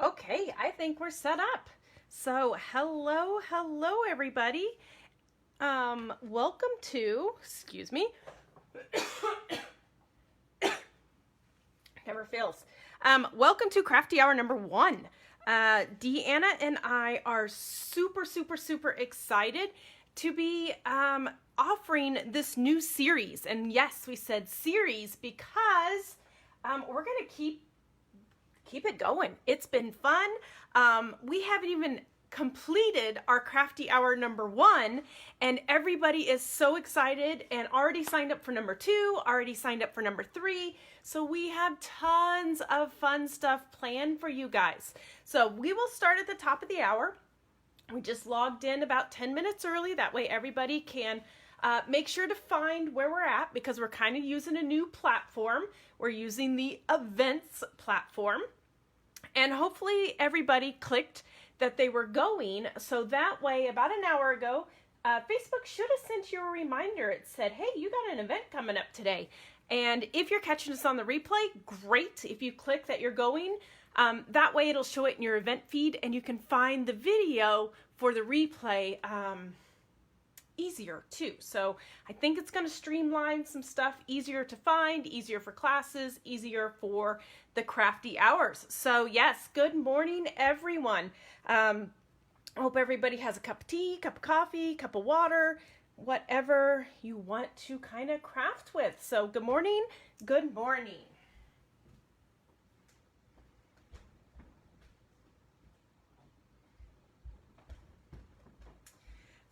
Okay, I think we're set up. So, hello everybody. Welcome to, excuse me, never fails. Welcome to Crafty Hour number 1. Deanna and I are super excited to be offering this new series. And yes, we said series because we're going to keep it going. It's been fun. We haven't even completed our Crafty Hour number 1, and everybody is so excited and already signed up for number 2, already signed up for number 3. So we have tons of fun stuff planned for you guys. So we will start at the top of the hour. We just logged in about 10 minutes early. That way everybody can make sure to find where we're at, because we're kind of using a new platform. We're using the events platform. And hopefully everybody clicked that they were going, so that way about an hour ago, Facebook should have sent you a reminder. It said, hey, you got an event coming up today. And if you're catching us on the replay, great. If you click that you're going, that way it'll show it in your event feed, and you can find the video for the replay easier too. So I think it's going to streamline some stuff, easier to find, easier for classes, easier for the crafty hours. So yes, good morning everyone. I hope everybody has a cup of tea, cup of coffee, cup of water, whatever you want to kind of craft with. So good morning, good morning.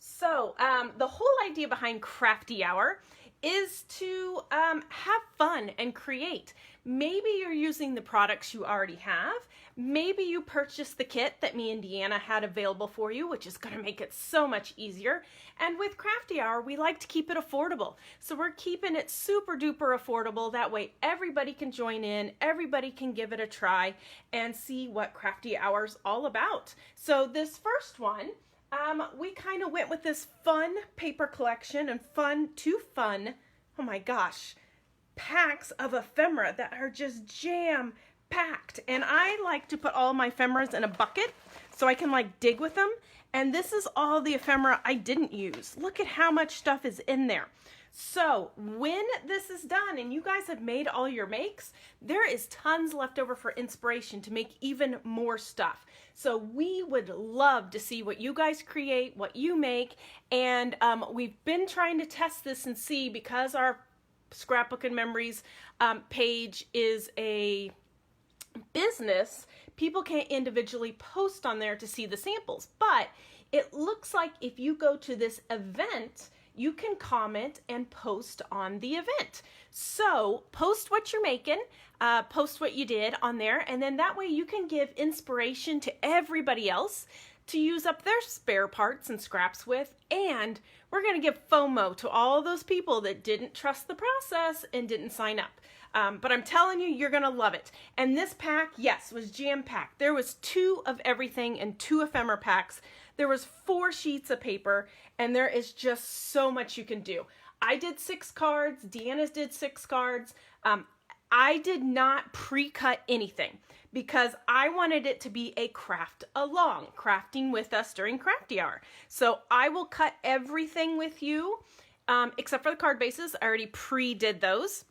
So the whole idea behind Crafty Hour is to have fun and create. Maybe you're using the products you already have. Maybe you purchased the kit that me and Deanna had available for you, which is going to make it so much easier. And with Crafty Hour, we like to keep it affordable. So we're keeping it super duper affordable. That way everybody can join in, everybody can give it a try and see what Crafty Hour's all about. So this first one, we kind of went with this fun paper collection and fun, oh my gosh, packs of ephemera that are just jam-packed. And I like to put all my ephemeras in a bucket so I can like dig with them. And this is all the ephemera I didn't use. Look at how much stuff is in there. So when this is done and you guys have made all your makes, there is tons left over for inspiration to make even more stuff. So we would love to see what you guys create, what you make, and we've been trying to test this and see, because our Scrapbook-N-Memories page is a business, people can't individually post on there to see the samples, but it looks like if you go to this event, you can comment and post on the event. So post what you're making, post what you did on there, and then that way you can give inspiration to everybody else to use up their spare parts and scraps with. And we're going to give FOMO to all those people that didn't trust the process and didn't sign up. But I'm telling you, you're going to love it. And this pack, yes, was jam-packed. There was 2 of everything and 2 ephemera packs. There was 4 sheets of paper, and there is just so much you can do. I did 6 cards. Deanna did 6 cards. I did not pre-cut anything because I wanted it to be a craft along, crafting with us during Crafty Hour. So I will cut everything with you, except for the card bases. I already pre-did those.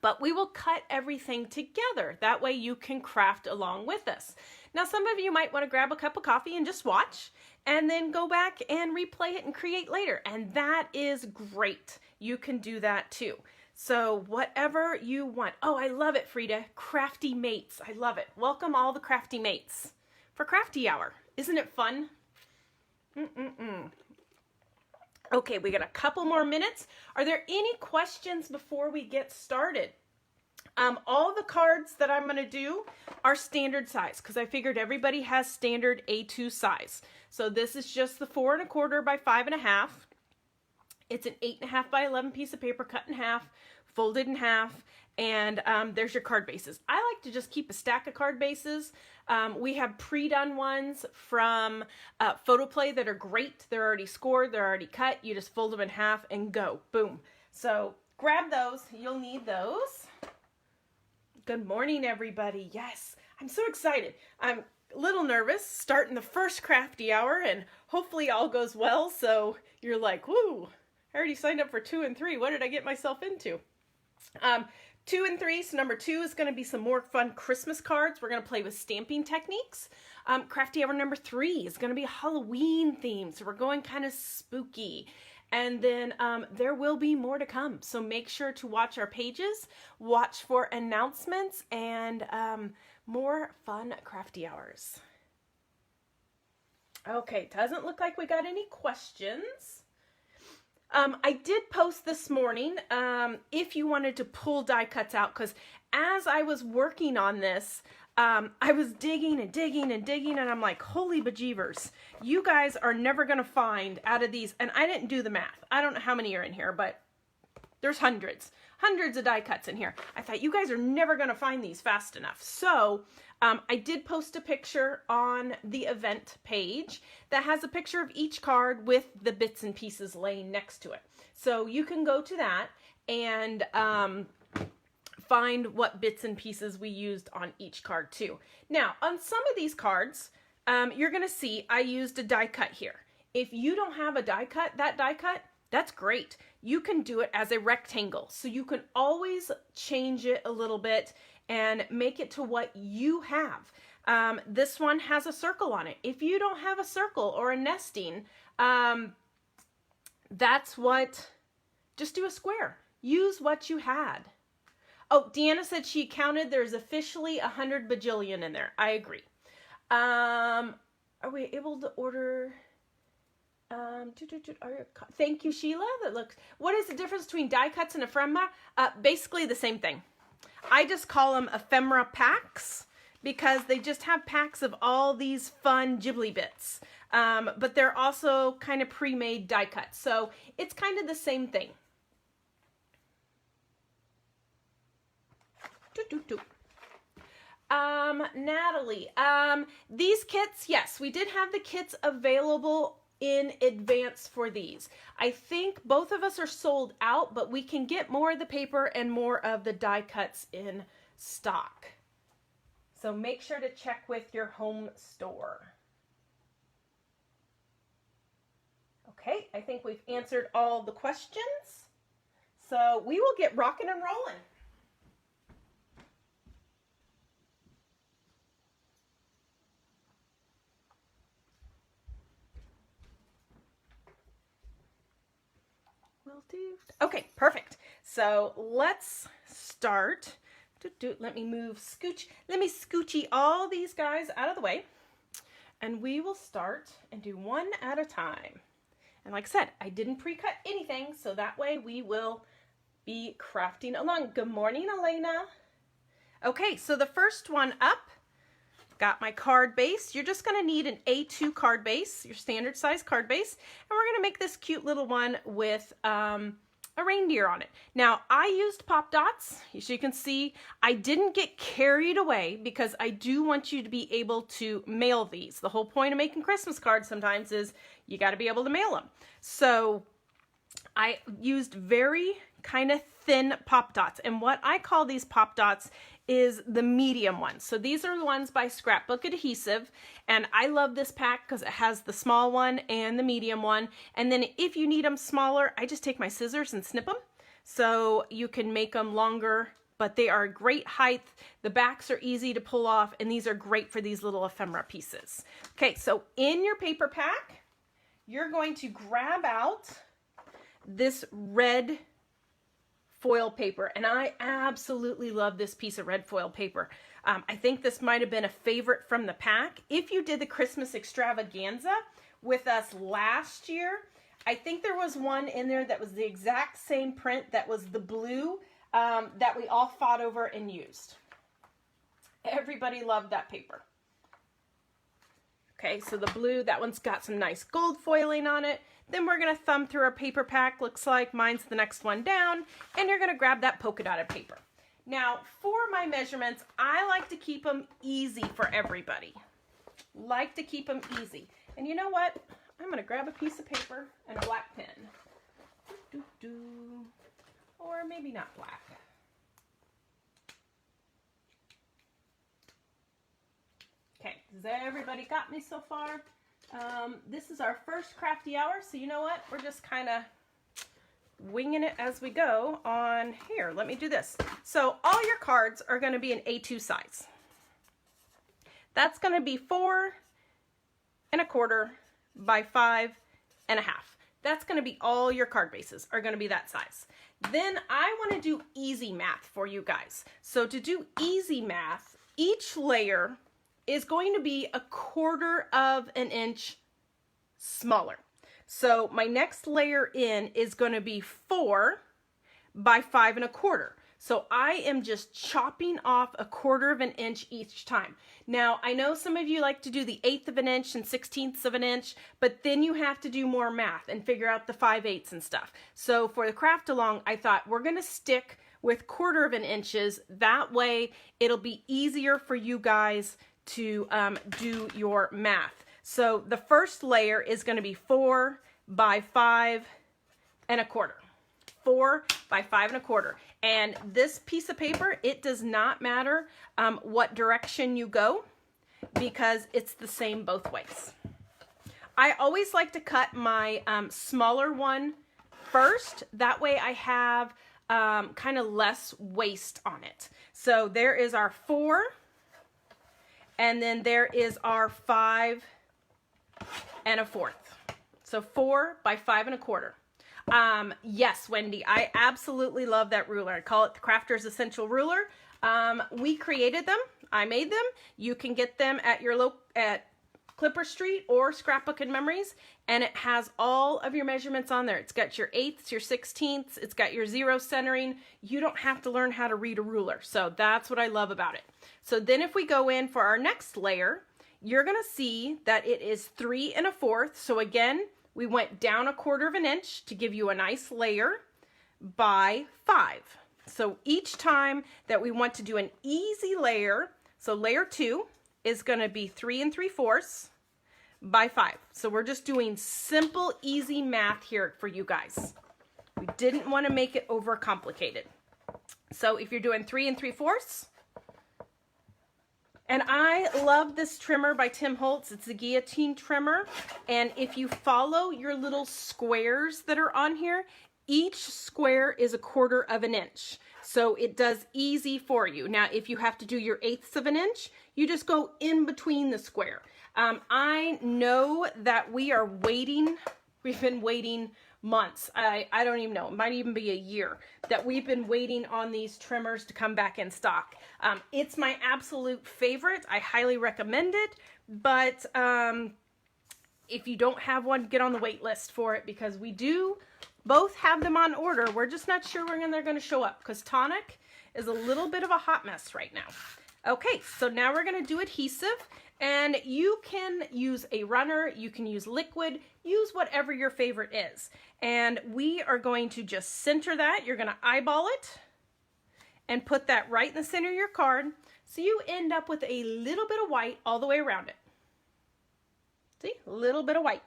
But we will cut everything together. That way you can craft along with us. Now, some of you might want to grab a cup of coffee and just watch, and then go back and replay it and create later. And that is great. You can do that too. So whatever you want. Oh, I love it, Frida. Crafty mates. I love it. Welcome all the crafty mates for Crafty Hour. Isn't it fun? Okay, we got a couple more minutes. Are there any questions before we get started? All the cards that I'm going to do are standard size because I figured everybody has standard A2 size. So this is just the 4 1/4 by 5 1/2. It's an 8 1/2 by 11 piece of paper cut in half, folded in half, and there's your card bases. I like to just keep a stack of card bases. We have pre-done ones from Photoplay that are great. They're already scored, they're already cut. You just fold them in half and go, boom. So grab those, you'll need those. Good morning, everybody. Yes, I'm so excited. I'm a little nervous starting the first crafty hour, and hopefully all goes well. So you're like, woo, I already signed up for 2 and 3. What did I get myself into? 2 and 3, so number 2 is going to be some more fun Christmas cards. We're going to play with stamping techniques. Crafty hour number 3 is going to be a Halloween theme, so we're going kind of spooky. And then there will be more to come, so make sure to watch our pages, watch for announcements, and more fun crafty hours. Okay, doesn't look like we got any questions. I did post this morning if you wanted to pull die cuts out, because as I was working on this, I was digging and digging and digging, and I'm like, holy bejeebers, you guys are never going to find out of these, and I didn't do the math. I don't know how many are in here, but there's hundreds of die cuts in here. I thought you guys are never going to find these fast enough. So I did post a picture on the event page that has a picture of each card with the bits and pieces laying next to it. So you can go to that and find what bits and pieces we used on each card too. Now, on some of these cards, you're going to see I used a die cut here. If you don't have a die cut, that's great. You can do it as a rectangle. So you can always change it a little bit and make it to what you have. This one has a circle on it. If you don't have a circle or a nesting, just do a square. Use what you had. Oh, Deanna said she counted there's officially 100 bajillion in there. I agree. Are we able to order... thank you, Sheila. What is the difference between die cuts and ephemera? Basically the same thing. I just call them ephemera packs because they just have packs of all these fun Ghibli bits. But they're also kind of pre-made die cuts. So it's kind of the same thing. Natalie, these kits, yes, we did have the kits available in advance for these. I think both of us are sold out, but we can get more of the paper and more of the die cuts in stock. So make sure to check with your home store. Okay, I think we've answered all the questions. So we will get rocking and rolling. Okay, perfect. So let's start. Let me scoochy all these guys out of the way, and we will start and do one at a time. And like I said, I didn't pre-cut anything, so that way we will be crafting along. Good morning, Elena. Okay, so the first one up, got my card base. You're just going to need an A2 card base, your standard size card base, and we're going to make this cute little one with a reindeer on it. Now, I used pop dots. As you can see, I didn't get carried away because I do want you to be able to mail these. The whole point of making Christmas cards sometimes is you got to be able to mail them. So I used very kind of thin pop dots, and what I call these pop dots is the medium ones. So these are the ones by Scrapbook Adhesive, and I love this pack because it has the small one and the medium one. And then if you need them smaller, I just take my scissors and snip them. So you can make them longer, but they are a great height. The backs are easy to pull off, and these are great for these little ephemera pieces. Okay, so in your paper pack, you're going to grab out this red foil paper, and I absolutely love this piece of red foil paper. I think this might have been a favorite from the pack. If you did the Christmas extravaganza with us last year, I think there was one in there that was the exact same print that was the blue that we all fought over and used. Everybody loved that paper. Okay, so the blue, that one's got some nice gold foiling on it. Then we're going to thumb through our paper pack. Looks like mine's the next one down. And you're going to grab that polka dotted paper. Now, for my measurements, I like to keep them easy for everybody. Like to keep them easy. And you know what? I'm going to grab a piece of paper and a black pen. Or maybe not black. Has everybody got me so far? This is our first crafty hour, so you know what? We're just kind of winging it as we go on here. Let me do this. So all your cards are going to be an A2 size. That's going to be 4 1/4 by 5 1/2. That's going to be all your card bases are going to be that size. Then I want to do easy math for you guys. So to do easy math, each layer is going to be 1/4 inch smaller. So my next layer in is going to be 4 by 5 1/4. So I am just chopping off 1/4 inch each time. Now, I know some of you like to do the 1/8 inch and 1/16 inch, but then you have to do more math and figure out the 5/8 and stuff. So for the craft along, I thought we're going to stick with 1/4 inches. That way it'll be easier for you guys to do your math. So the first layer is going to be 4 by 5 1/4. 4 by 5 1/4. And this piece of paper, it does not matter what direction you go because it's the same both ways. I always like to cut my smaller one first. That way I have kind of less waste on it. So there is our 4, and then there is our 5 1/4. So 4 by 5 1/4. Yes, Wendy, I absolutely love that ruler. I call it the Crafter's Essential Ruler. We created them. I made them. You can get them at your at Clipper Street or Scrapbook-N-Memories, and it has all of your measurements on there. It's got your 1/8, your 1/16, it's got your 0 centering. You don't have to learn how to read a ruler. So that's what I love about it. So then if we go in for our next layer, you're going to see that it is 3 1/4. So again, we went down 1/4 inch to give you a nice layer by 5. So each time that we want to do an easy layer, so layer 2 is going to be 3 3/4 by 5. So we're just doing simple, easy math here for you guys. We didn't want to make it overcomplicated. So if you're doing 3 3/4, and I love this trimmer by Tim Holtz. It's a guillotine trimmer. And if you follow your little squares that are on here, each square is 1/4 inch. So it does easy for you. Now, if you have to do your 1/8 inch, you just go in between the square. I know that we are waiting. We've been waiting months. I don't even know. It might even be a year that we've been waiting on these trimmers to come back in stock. It's my absolute favorite. I highly recommend it. But if you don't have one, get on the wait list for it because we do both have them on order. We're just not sure when they're going to show up because Tonic is a little bit of a hot mess right now. Okay, so now we're going to do adhesive, and you can use a runner, you can use liquid, use whatever your favorite is. And we are going to just center that. You're going to eyeball it and put that right in the center of your card. So you end up with a little bit of white all the way around it. See, a little bit of white.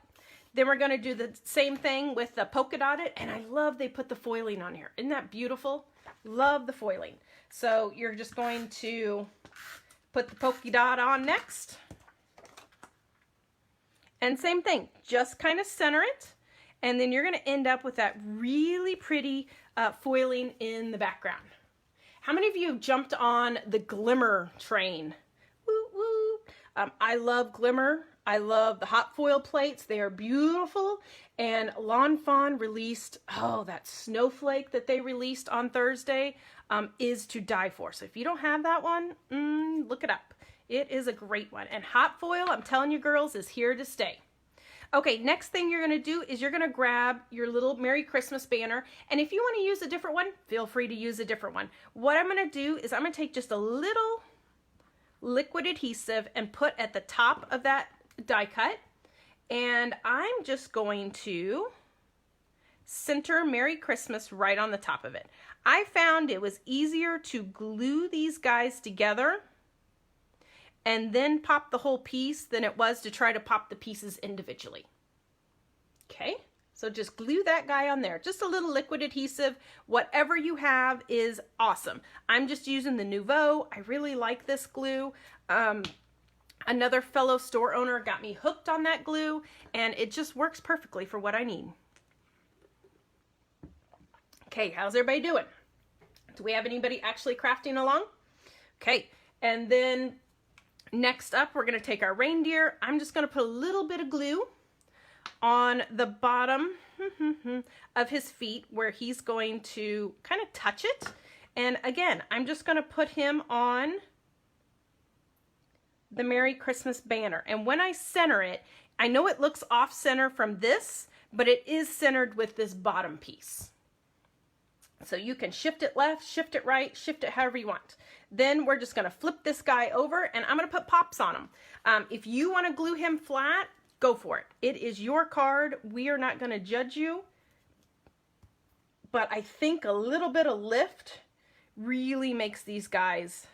Then we're going to do the same thing with the polka dotted, and I love they put the foiling on here. Isn't that beautiful? Love the foiling. So you're just going to put the polka dot on next. And same thing, just kind of center it, and then you're going to end up with that really pretty foiling in the background. How many of you have jumped on the glimmer train? Woo, woo. I love glimmer. I love the hot foil plates. They are beautiful. And Lawn Fawn released, that snowflake that they released on Thursday is to die for. So if you don't have that one, look it up. It is a great one. And hot foil, I'm telling you girls, is here to stay. Okay, next thing you're going to do is you're going to grab your little Merry Christmas banner. And if you want to use a different one, feel free to use a different one. What I'm going to do is I'm going to take just a little liquid adhesive and put at the top of that die cut. And I'm just going to center Merry Christmas right on the top of it. I found it was easier to glue these guys together and then pop the whole piece than it was to try to pop the pieces individually. Okay, so just glue that guy on there. Just a little liquid adhesive. Whatever you have is awesome. I'm just using the Nouveau. I really like this glue. Another fellow store owner got me hooked on that glue, and it just works perfectly for what I need. Okay, how's everybody doing? Do we have anybody actually crafting along? Okay, and then next up, we're going to take our reindeer. I'm just going to put a little bit of glue on the bottom of his feet where he's going to kind of touch it. And again, I'm just going to put him on the Merry Christmas banner. And when I center it, I know it looks off center from this, but it is centered with this bottom piece. So you can shift it left, shift it right, shift it however you want. Then we're just going to flip this guy over, and I'm going to put pops on him. If you want to glue him flat, go for it. It is your card. We are not going to judge you. But I think a little bit of lift really makes these guys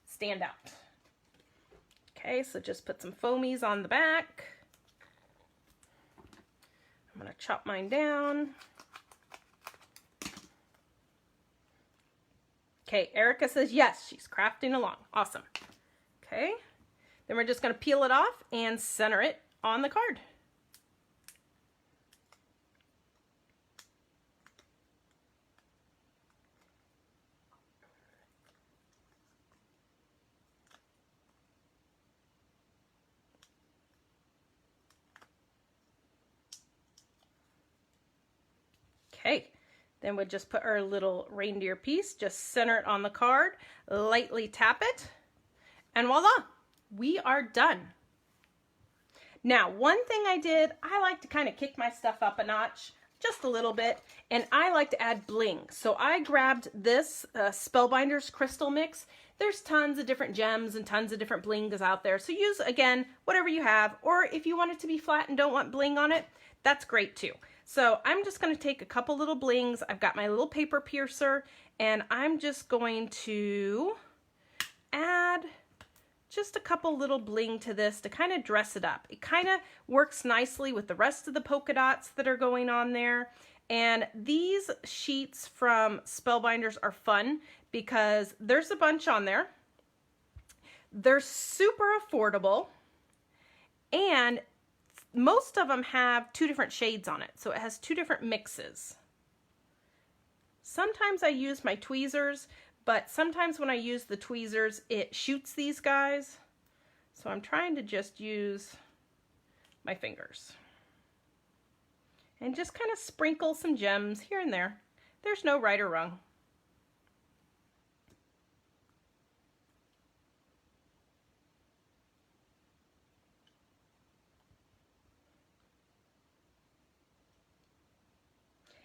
stand out. Okay, so just put some foamies on the back. I'm going to chop mine down. Okay, Erica says yes, she's crafting along. Awesome. Okay, then we're just going to peel it off and center it on the card. Okay, then we'll just put our little reindeer piece, just center it on the card, lightly tap it, and voila, we are done. Now, one thing I did, I like to kind of kick my stuff up a notch, just a little bit, and I like to add bling. So I grabbed this Spellbinders crystal mix. There's tons of different gems and tons of different blings out there. So use, again, whatever you have, or if you want it to be flat and don't want bling on it, that's great too. So I'm just going to take a couple little blings. I've got my little paper piercer, and I'm just going to add just a couple little bling to this to kind of dress it up. It kind of works nicely with the rest of the polka dots that are going on there. And these sheets from Spellbinders are fun because there's a bunch on there. They're super affordable, and most of them have 2 different shades on it, so it has 2 different mixes. Sometimes I use my tweezers, but sometimes when I use the tweezers, it shoots these guys. So I'm trying to just use my fingers. And just kind of sprinkle some gems here and there. There's no right or wrong.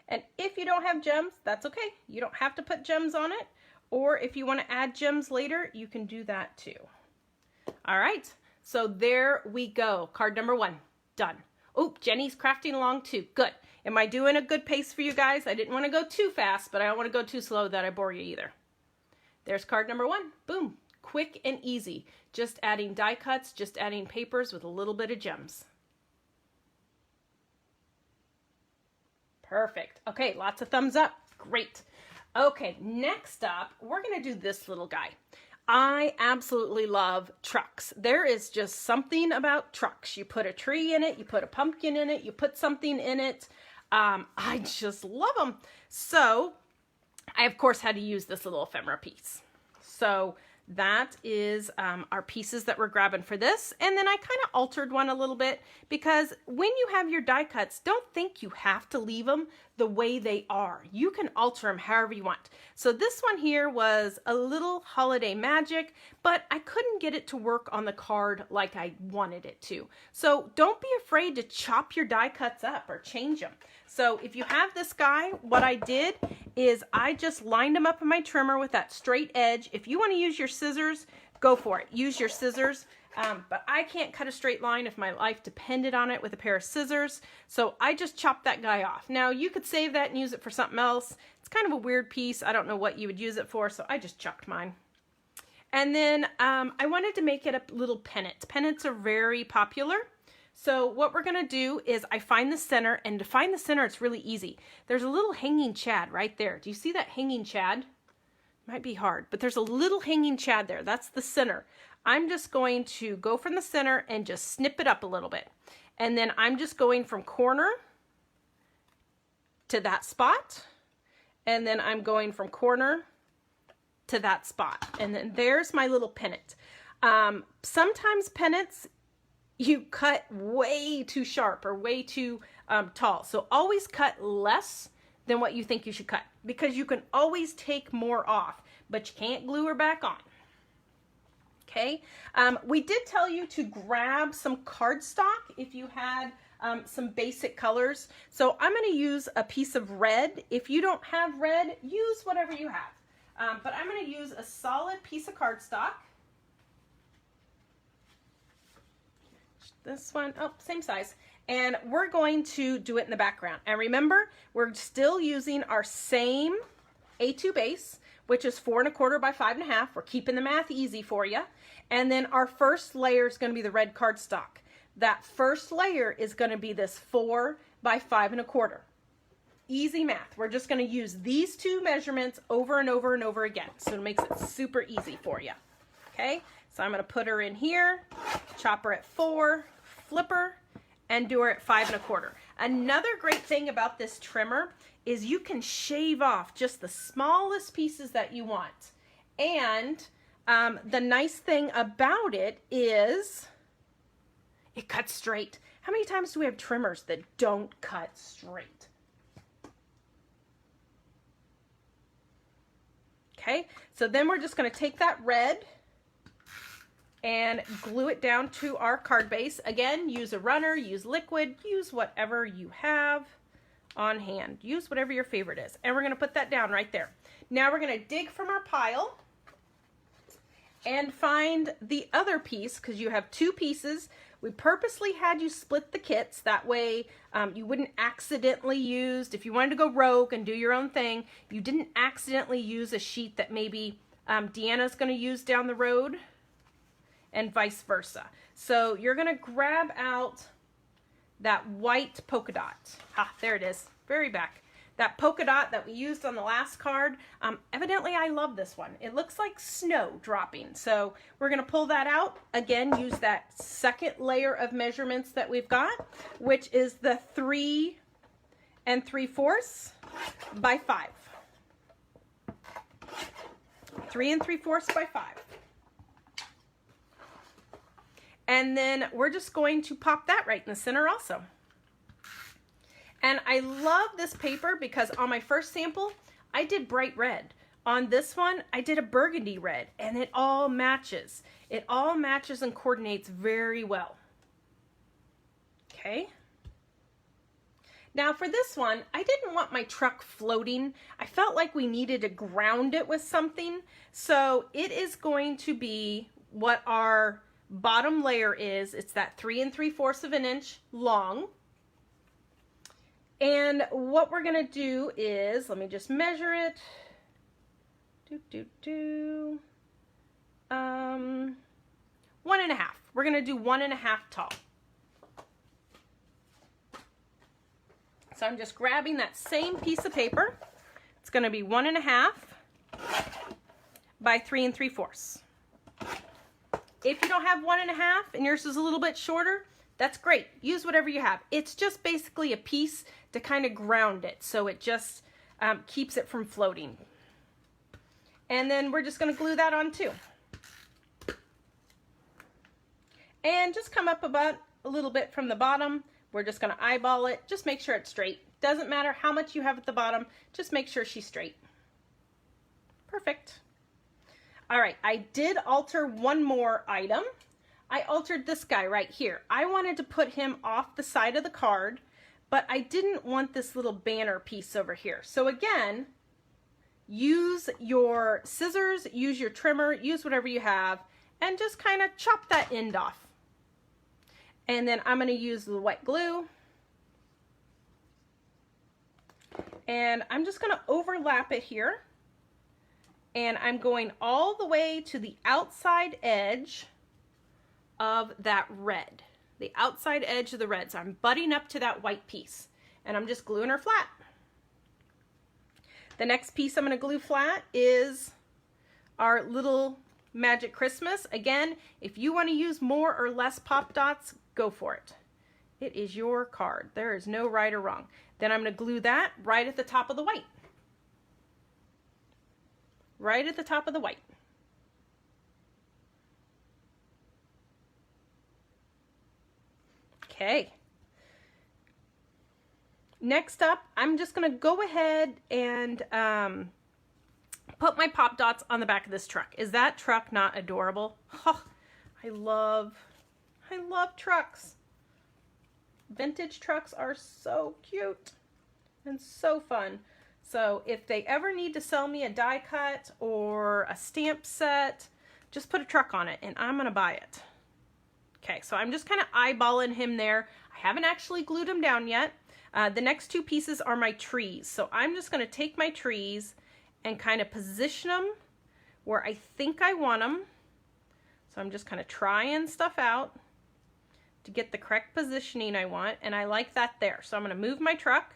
And if you don't have gems, that's okay. You don't have to put gems on it. Or if you want to add gems later, you can do that too. All right, so there we go. Card number 1, done. Oh, Jenny's crafting along too. Good. Am I doing a good pace for you guys? I didn't want to go too fast, but I don't want to go too slow that I bore you either. There's card number 1. Boom. Quick and easy. Just adding die cuts, just adding papers with a little bit of gems. Perfect. Okay, lots of thumbs up. Great. Okay, next up, we're going to do this little guy. I absolutely love trucks. There is just something about trucks. You put a tree in it, you put a pumpkin in it, you put something in it. I just love them. So I, of course, had to use this little ephemera piece. So that is our pieces that we're grabbing for this. And then I kind of altered one a little bit because when you have your die cuts, don't think you have to leave them the way they are. You can alter them however you want. So this one here was a little holiday magic, but I couldn't get it to work on the card like I wanted it to. So don't be afraid to chop your die cuts up or change them. So if you have this guy, what I did is I just lined them up in my trimmer with that straight edge. If you want to use your scissors, go for it. Use your scissors. But I can't cut a straight line if my life depended on it with a pair of scissors. So I just chopped that guy off. Now you could save that and use it for something else. It's kind of a weird piece. I don't know what you would use it for, so I just chucked mine. And then I wanted to make it a little pennant. Pennants are very popular. So what we're going to do is I find the center, and to find the center, it's really easy. There's a little hanging chad right there. Do you see that hanging chad? Might be hard, but there's a little hanging chad there. That's the center. I'm just going to go from the center and just snip it up a little bit. And then I'm just going from corner to that spot. And then I'm going from corner to that spot. And then there's my little pennant. Sometimes pennants, you cut way too sharp or way too tall. So always cut less than what you think you should cut, because you can always take more off, but you can't glue her back on. Okay, we did tell you to grab some cardstock if you had some basic colors. So I'm going to use a piece of red. If you don't have red, use whatever you have. But I'm going to use a solid piece of cardstock. This one, oh, same size. And we're going to do it in the background. And remember, we're still using our same A2 base, which is 4 1/4 by 5 1/2. We're keeping the math easy for you. And then our first layer is going to be the red cardstock. That first layer is going to be this 4 by 5 1/4. Easy math. We're just going to use these two measurements over and over and over again. So it makes it super easy for you. Okay, so I'm going to put her in here, chop her at 4, flip her, and do her at 5 1/4. Another great thing about this trimmer is you can shave off just the smallest pieces that you want. And the nice thing about it is it cuts straight. How many times do we have trimmers that don't cut straight? Okay, so then we're just going to take that red and glue it down to our card base. Again, use a runner, use liquid, use whatever you have on hand. Use whatever your favorite is. And we're going to put that down right there. Now we're going to dig from our pile and find the other piece, because you have two pieces. We purposely had you split the kits. That way you wouldn't accidentally use, if you wanted to go rogue and do your own thing, you didn't accidentally use a sheet that maybe Deanna's going to use down the road, and vice versa. So you're going to grab out that white polka dot. Ah, there it is, very back. That polka dot that we used on the last card. Evidently I love this one. It looks like snow dropping. So we're going to pull that out. Again, use that second layer of measurements that we've got, which is the 3 3/4 by 5. 3 3/4 by 5. And then we're just going to pop that right in the center also. And I love this paper because on my first sample, I did bright red. On this one, I did a burgundy red, and it all matches. It all matches and coordinates very well. Okay. Now for this one, I didn't want my truck floating. I felt like we needed to ground it with something. So it is going to be what our bottom layer is. It's that 3 3/4 inch long. And what we're going to do is, let me just measure it. 1 1/2. We're going to do 1 1/2 tall. So I'm just grabbing that same piece of paper. It's going to be 1 1/2 by 3 3/4. If you don't have 1 1/2 and yours is a little bit shorter, that's great. Use whatever you have. It's just basically a piece to kind of ground it, so it just keeps it from floating. And then we're just going to glue that on too. And just come up about a little bit from the bottom. We're just going to eyeball it. Just make sure it's straight. Doesn't matter how much you have at the bottom. Just make sure she's straight. Perfect. All right, I did alter one more item. I altered this guy right here. I wanted to put him off the side of the card, but I didn't want this little banner piece over here. So again, use your scissors, use your trimmer, use whatever you have, and just kind of chop that end off. And then I'm going to use the wet glue. And I'm just going to overlap it here. And I'm going all the way to the outside edge of that red. The outside edge of the red. So I'm butting up to that white piece. And I'm just gluing her flat. The next piece I'm going to glue flat is our little Magic Christmas. Again, if you want to use more or less pop dots, go for it. It is your card. There is no right or wrong. Then I'm going to glue that right at the top of the white. Right at the top of the white. Okay. Next up, I'm just going to go ahead and put my pop dots on the back of this truck. Is that truck not adorable? Oh, I love trucks. Vintage trucks are so cute and so fun. So if they ever need to sell me a die cut or a stamp set, just put a truck on it and I'm going to buy it. Okay, so I'm just kind of eyeballing him there. I haven't actually glued him down yet. The next two pieces are my trees. So I'm just going to take my trees and kind of position them where I think I want them. So I'm just kind of trying stuff out to get the correct positioning I want, and I like that there. So I'm going to move my truck,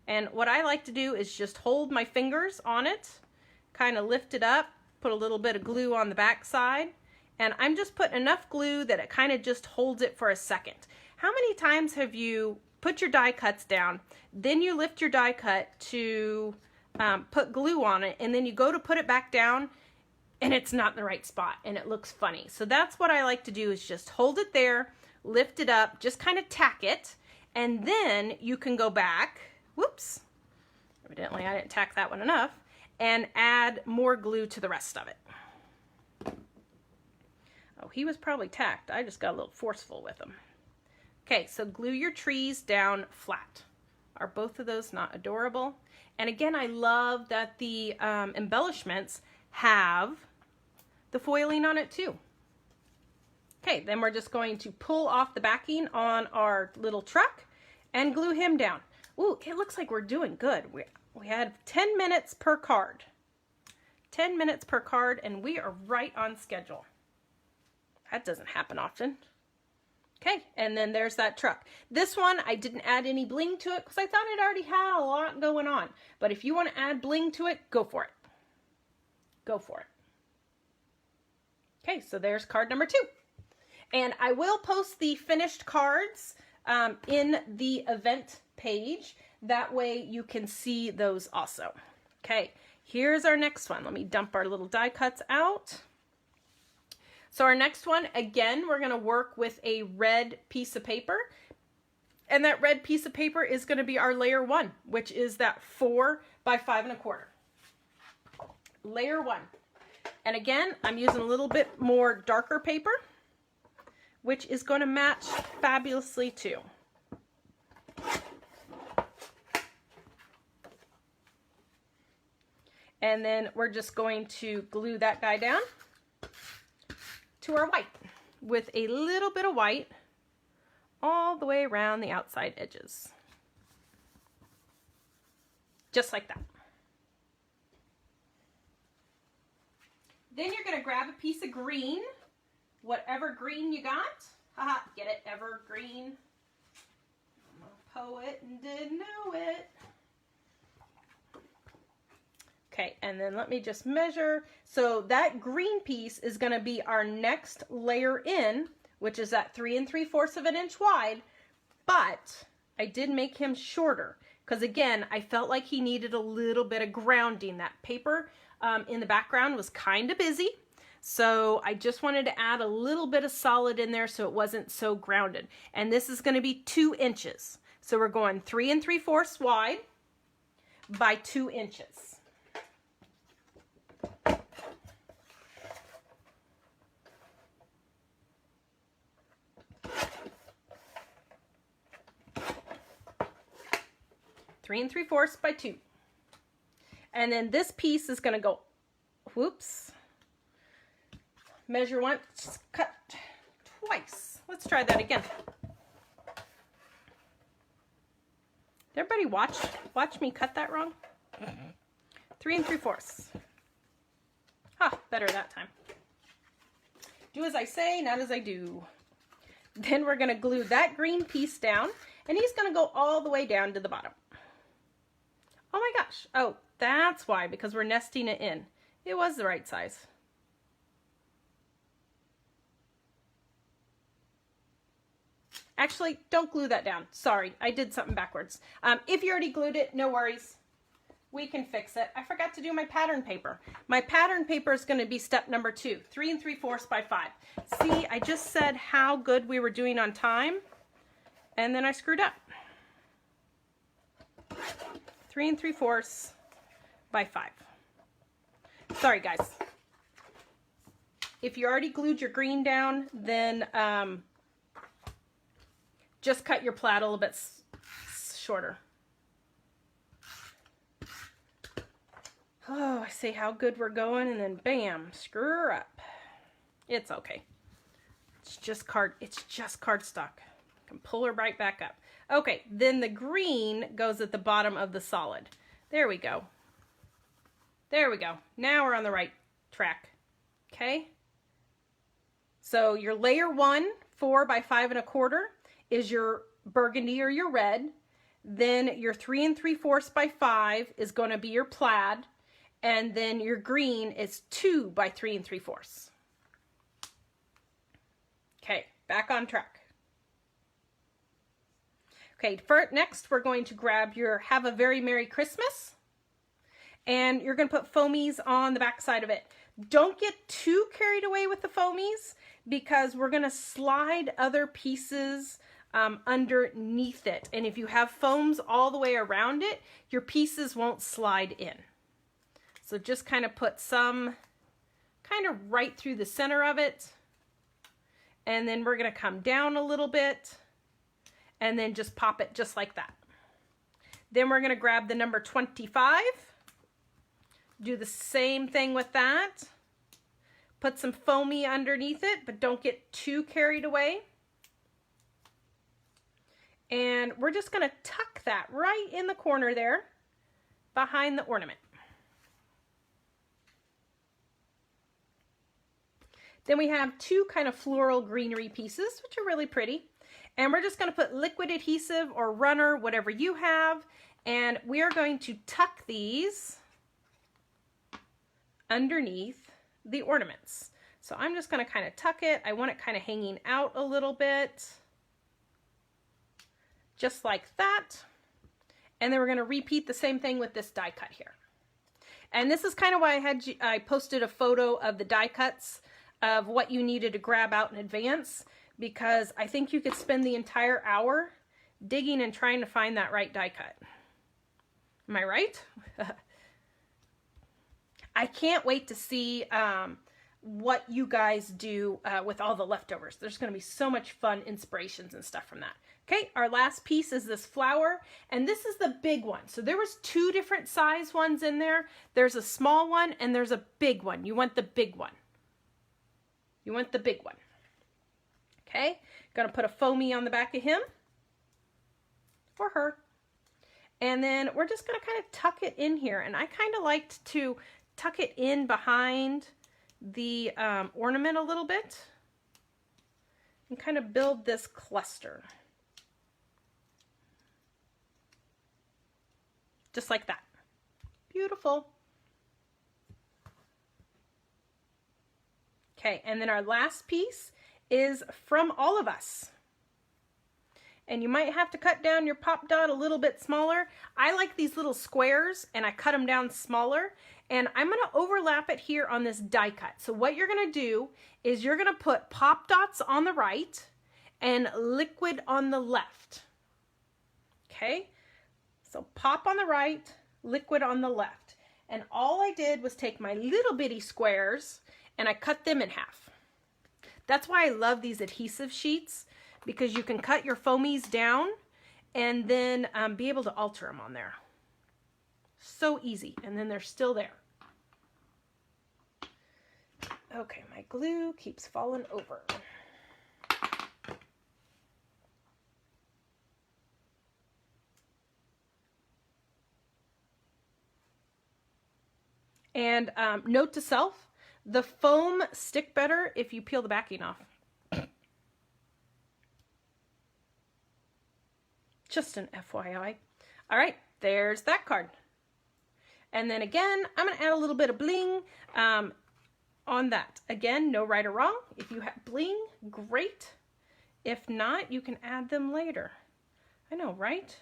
and what I like to do is just hold my fingers on it, kind of lift it up, put a little bit of glue on the back side, and I'm just putting enough glue that it kind of just holds it for a second. How many times have you put your die cuts down, then you lift your die cut to put glue on it, and then you go to put it back down and it's not in the right spot and it looks funny? So that's what I like to do, is just hold it there, lift it up, just kind of tack it, and then you can go back, whoops, evidently I didn't tack that one enough, and add more glue to the rest of it. Oh, he was probably tacked. I just got a little forceful with him. Okay, so glue your trees down flat. Are both of those not adorable? And again, I love that the embellishments have the foiling on it too. Okay, then we're just going to pull off the backing on our little truck and glue him down. Ooh, it looks like we're doing good. We had 10 minutes per card. 10 minutes per card, and we are right on schedule. That doesn't happen often. Okay, and then there's that truck. This one, I didn't add any bling to it because I thought it already had a lot going on. But if you want to add bling to it, go for it. Go for it. Okay, so there's card number 2. And I will post the finished cards in the event page. That way you can see those also. Okay, here's our next one. Let me dump our little die cuts out. So our next one, again, we're going to work with a red piece of paper. And that red piece of paper is going to be our layer 1, which is that 4 by 5 1/4. Layer 1. And again, I'm using a little bit more darker paper, which is going to match fabulously too. And then we're just going to glue that guy down to our white with a little bit of white all the way around the outside edges. Just like that. Then you're going to grab a piece of green, whatever green you got. Haha, get it? Evergreen. I'm a poet and didn't know it. Okay, and then let me just measure. So that green piece is going to be our next layer in, which is that 3 3/4 of an inch wide, but I did make him shorter because again, I felt like he needed a little bit of grounding. That paper in the background was kind of busy, so I just wanted to add a little bit of solid in there so it wasn't so grounded. And this is going to be 2 inches. So we're going 3 3/4 wide by 2 inches. Three 3/4 by 2. And then this piece is going to go, whoops, measure once, cut twice. Let's try that again. Did everybody watch me cut that wrong? 3 3/4. Ah, better that time. Do as I say, not as I do. Then we're going to glue that green piece down, and he's going to go all the way down to the bottom. Oh my gosh. Oh, that's why, because we're nesting it in. It was the right size. Actually, don't glue that down. Sorry, I did something backwards. If you already glued it, no worries. We can fix it. I forgot to do my pattern paper. My pattern paper is going to be step number 2, 3 3/4 by 5. See, I just said how good we were doing on time, and then I screwed up. 3 3/4 by 5. Sorry, guys. If you already glued your green down, then just cut your plaid a little bit shorter. Oh, I say how good we're going, and then bam, screw her up. It's okay. It's just cardstock. I can pull her right back up. Okay, then the green goes at the bottom of the solid. There we go. There we go. Now we're on the right track. Okay. So your layer 1, 4 by 5 1/4 is your burgundy or your red. Then your 3 3/4 by 5 is going to be your plaid. And then your green is 2 by 3 3/4. Okay, back on track. Okay, next we're going to grab your Have a Very Merry Christmas. And you're going to put foamies on the back side of it. Don't get too carried away with the foamies because we're going to slide other pieces underneath it. And if you have foams all the way around it, your pieces won't slide in. So just kind of put some kind of right through the center of it. And then we're going to come down a little bit and then just pop it just like that. Then we're going to grab the number 25. Do the same thing with that. Put some foamy underneath it, but don't get too carried away. And we're just going to tuck that right in the corner there behind the ornament. Then we have 2 kind of floral greenery pieces, which are really pretty. And we're just going to put liquid adhesive or runner, whatever you have. And we are going to tuck these underneath the ornaments. So I'm just going to kind of tuck it. I want it kind of hanging out a little bit. Just like that. And then we're going to repeat the same thing with this die cut here. And this is kind of why I posted a photo of the die cuts of what you needed to grab out in advance, because I think you could spend the entire hour digging and trying to find that right die cut. Am I right? I can't wait to see what you guys do with all the leftovers. There's going to be so much fun inspirations and stuff from that. Okay, our last piece is this flower, and this is the big one. So there was 2 different size ones in there. There's a small one and there's a big one. You want the big one. You want the big one. Okay, gonna put a foamy on the back of him or her. And then we're just gonna kind of tuck it in here. And I kind of liked to tuck it in behind the ornament a little bit and kind of build this cluster. Just like that. Beautiful. Okay, and then our last piece is From All of Us. And you might have to cut down your pop dot a little bit smaller. I like these little squares and I cut them down smaller. And I'm going to overlap it here on this die cut. So what you're going to do is you're going to put pop dots on the right and liquid on the left. Okay, so pop on the right, liquid on the left. And all I did was take my little bitty squares and I cut them in half. That's why I love these adhesive sheets, because you can cut your foamies down and then be able to alter them on there. So easy, and then they're still there. Okay, my glue keeps falling over. And note to self, the foam stick better if you peel the backing off. Just an FYI. All right, there's that card. And then again, I'm going to add a little bit of bling on that. Again, no right or wrong. If you have bling, great. If not, you can add them later. I know, right?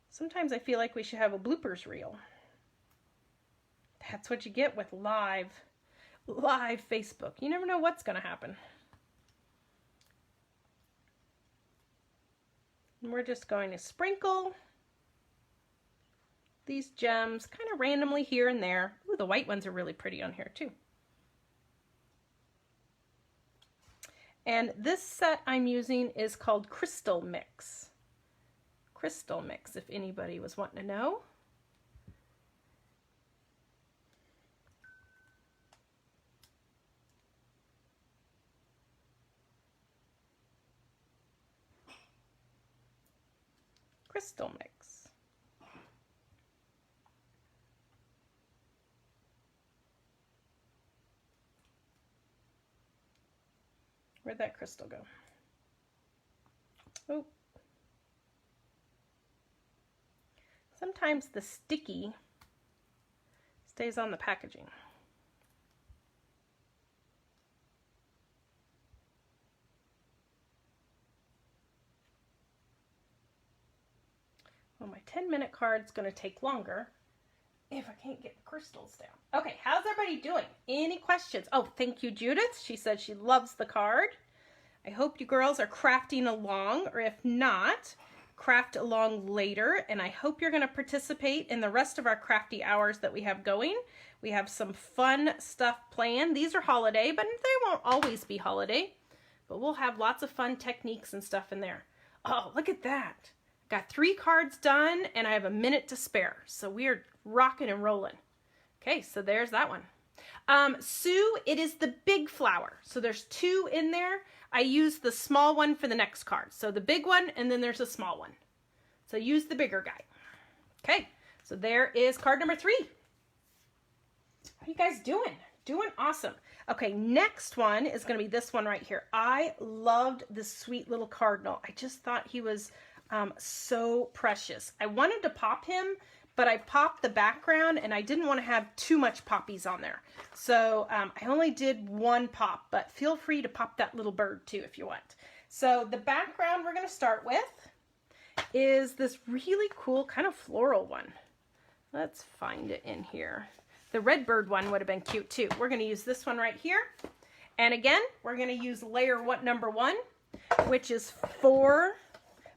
Sometimes I feel like we should have a bloopers reel. That's what you get with live Facebook. You never know what's going to happen. And we're just going to sprinkle these gems kind of randomly here and there. Ooh, the white ones are really pretty on here too. And this set I'm using is called Crystal Mix. Crystal Mix, if anybody was wanting to know. Crystal Mix. Where'd that crystal go? Oh. Sometimes the sticky stays on the packaging. Well, my 10-minute card's going to take longer if I can't get the crystals down. Okay, how's everybody doing? Any questions? Oh, thank you, Judith. She said she loves the card. I hope you girls are crafting along, or if not, craft along later. And I hope you're going to participate in the rest of our crafty hours that we have going. We have some fun stuff planned. These are holiday, but they won't always be holiday. But we'll have lots of fun techniques and stuff in there. Oh, look at that. Got 3 cards done, and I have a minute to spare. So we are rocking and rolling. Okay, so there's that one. Sue, it is the big flower. So there's 2 in there. I use the small one for the next card. So the big one, and then there's a small one. So use the bigger guy. Okay, so there is card number 3. How are you guys doing? Doing awesome. Okay, next one is going to be this one right here. I loved this sweet little cardinal. I just thought he was so precious. I wanted to pop him, but I popped the background and I didn't want to have too much poppies on there. So I only did 1 pop, but feel free to pop that little bird too if you want. So the background we're going to start with is this really cool kind of floral one. Let's find it in here. The red bird one would have been cute too. We're going to use this one right here. And again, we're going to use layer number 1, which is 4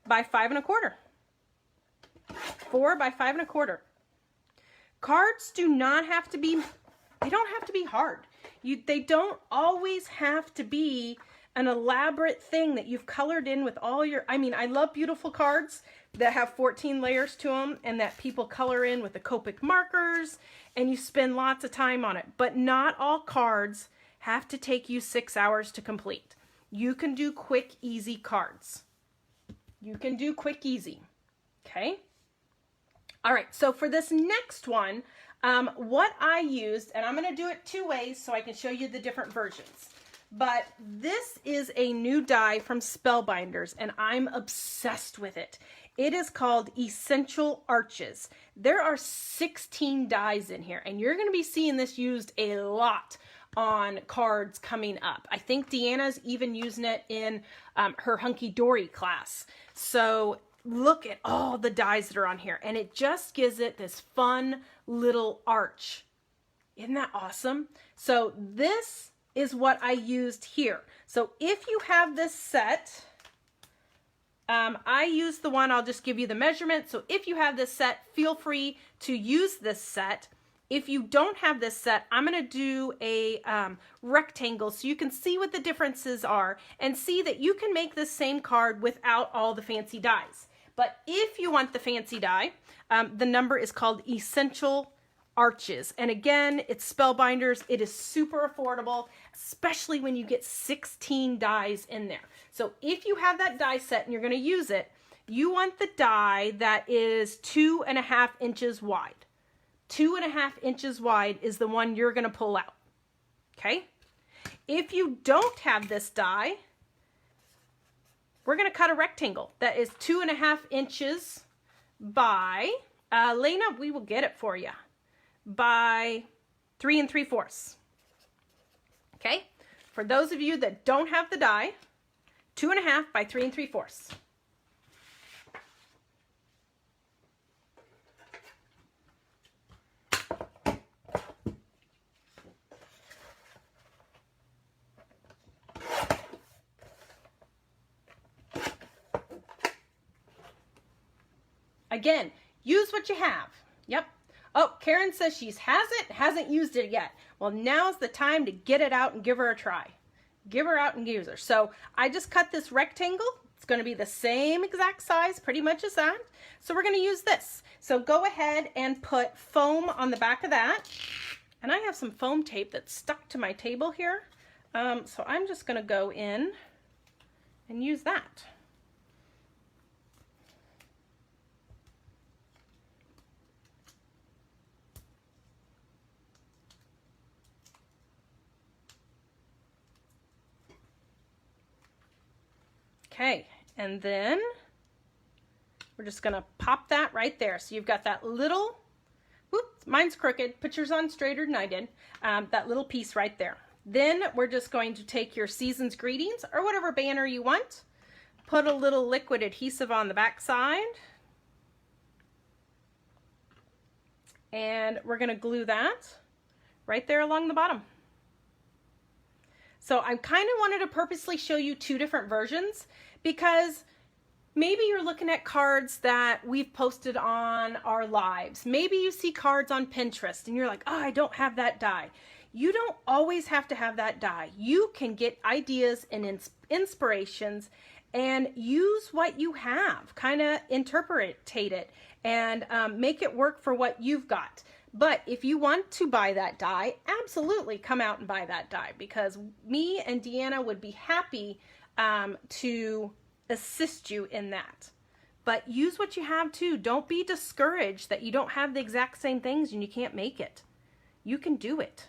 by 5 1/4. 4 by 5 1/4. Cards do not have to be, they don't have to be hard. They don't always have to be an elaborate thing that you've colored in with all your, I mean, I love beautiful cards that have 14 layers to them and that people color in with the Copic markers and you spend lots of time on it. But not all cards have to take you 6 hours to complete. You can do quick, easy cards. You can do quick, easy. Okay? All right, so for this next one, what I used, and I'm going to do it 2 ways so I can show you the different versions. But this is a new die from Spellbinders, and I'm obsessed with it. It is called Essential Arches. There are 16 dies in here, and you're going to be seeing this used a lot on cards coming up. I think Deanna's even using it in her Hunky Dory class. So look at all the dies that are on here, and it just gives it this fun little arch. Isn't that awesome? So this is what I used here. So if you have this set, I use the one, I'll just give you the measurement. So if you have this set, feel free to use this set. If you don't have this set, I'm going to do a rectangle so you can see what the differences are and see that you can make this same card without all the fancy dies. But if you want the fancy die, the number is called Essential Arches. And again, it's Spellbinders. It is super affordable, especially when you get 16 dies in there. So if you have that die set and you're going to use it, you want the die that is 2.5 inches wide. 2.5 inches wide is the one you're going to pull out. Okay? If you don't have this die, we're going to cut a rectangle that is 2.5 inches by, Lena, we will get it for you, by 3 3/4. Okay? for those of you that don't have the die, 2.5 by 3 3/4. Again, use what you have. Yep. Oh, Karen says she hasn't used it yet. Well, now's the time to get it out and give her a try. Give her out and use her. So I just cut this rectangle. It's going to be the same exact size, pretty much as that. So we're going to use this. So go ahead and put foam on the back of that. And I have some foam tape that's stuck to my table here. So I'm just going to go in and use that. Okay, and then we're just gonna pop that right there. So you've got that little, whoops, mine's crooked, put yours on straighter than I did, that little piece right there. Then we're just going to take your Season's Greetings or whatever banner you want, put a little liquid adhesive on the back side, and we're gonna glue that right there along the bottom. So I kind of wanted to purposely show you two different versions because maybe you're looking at cards that we've posted on our lives. Maybe you see cards on Pinterest and you're like, oh, I don't have that die. You don't always have to have that die. You can get ideas and inspirations and use what you have, kind of interpret it and make it work for what you've got. But if you want to buy that die, absolutely come out and buy that die because me and Deanna would be happy to assist you in that. But use what you have too. Don't be discouraged that you don't have the exact same things and you can't make it. You can do it.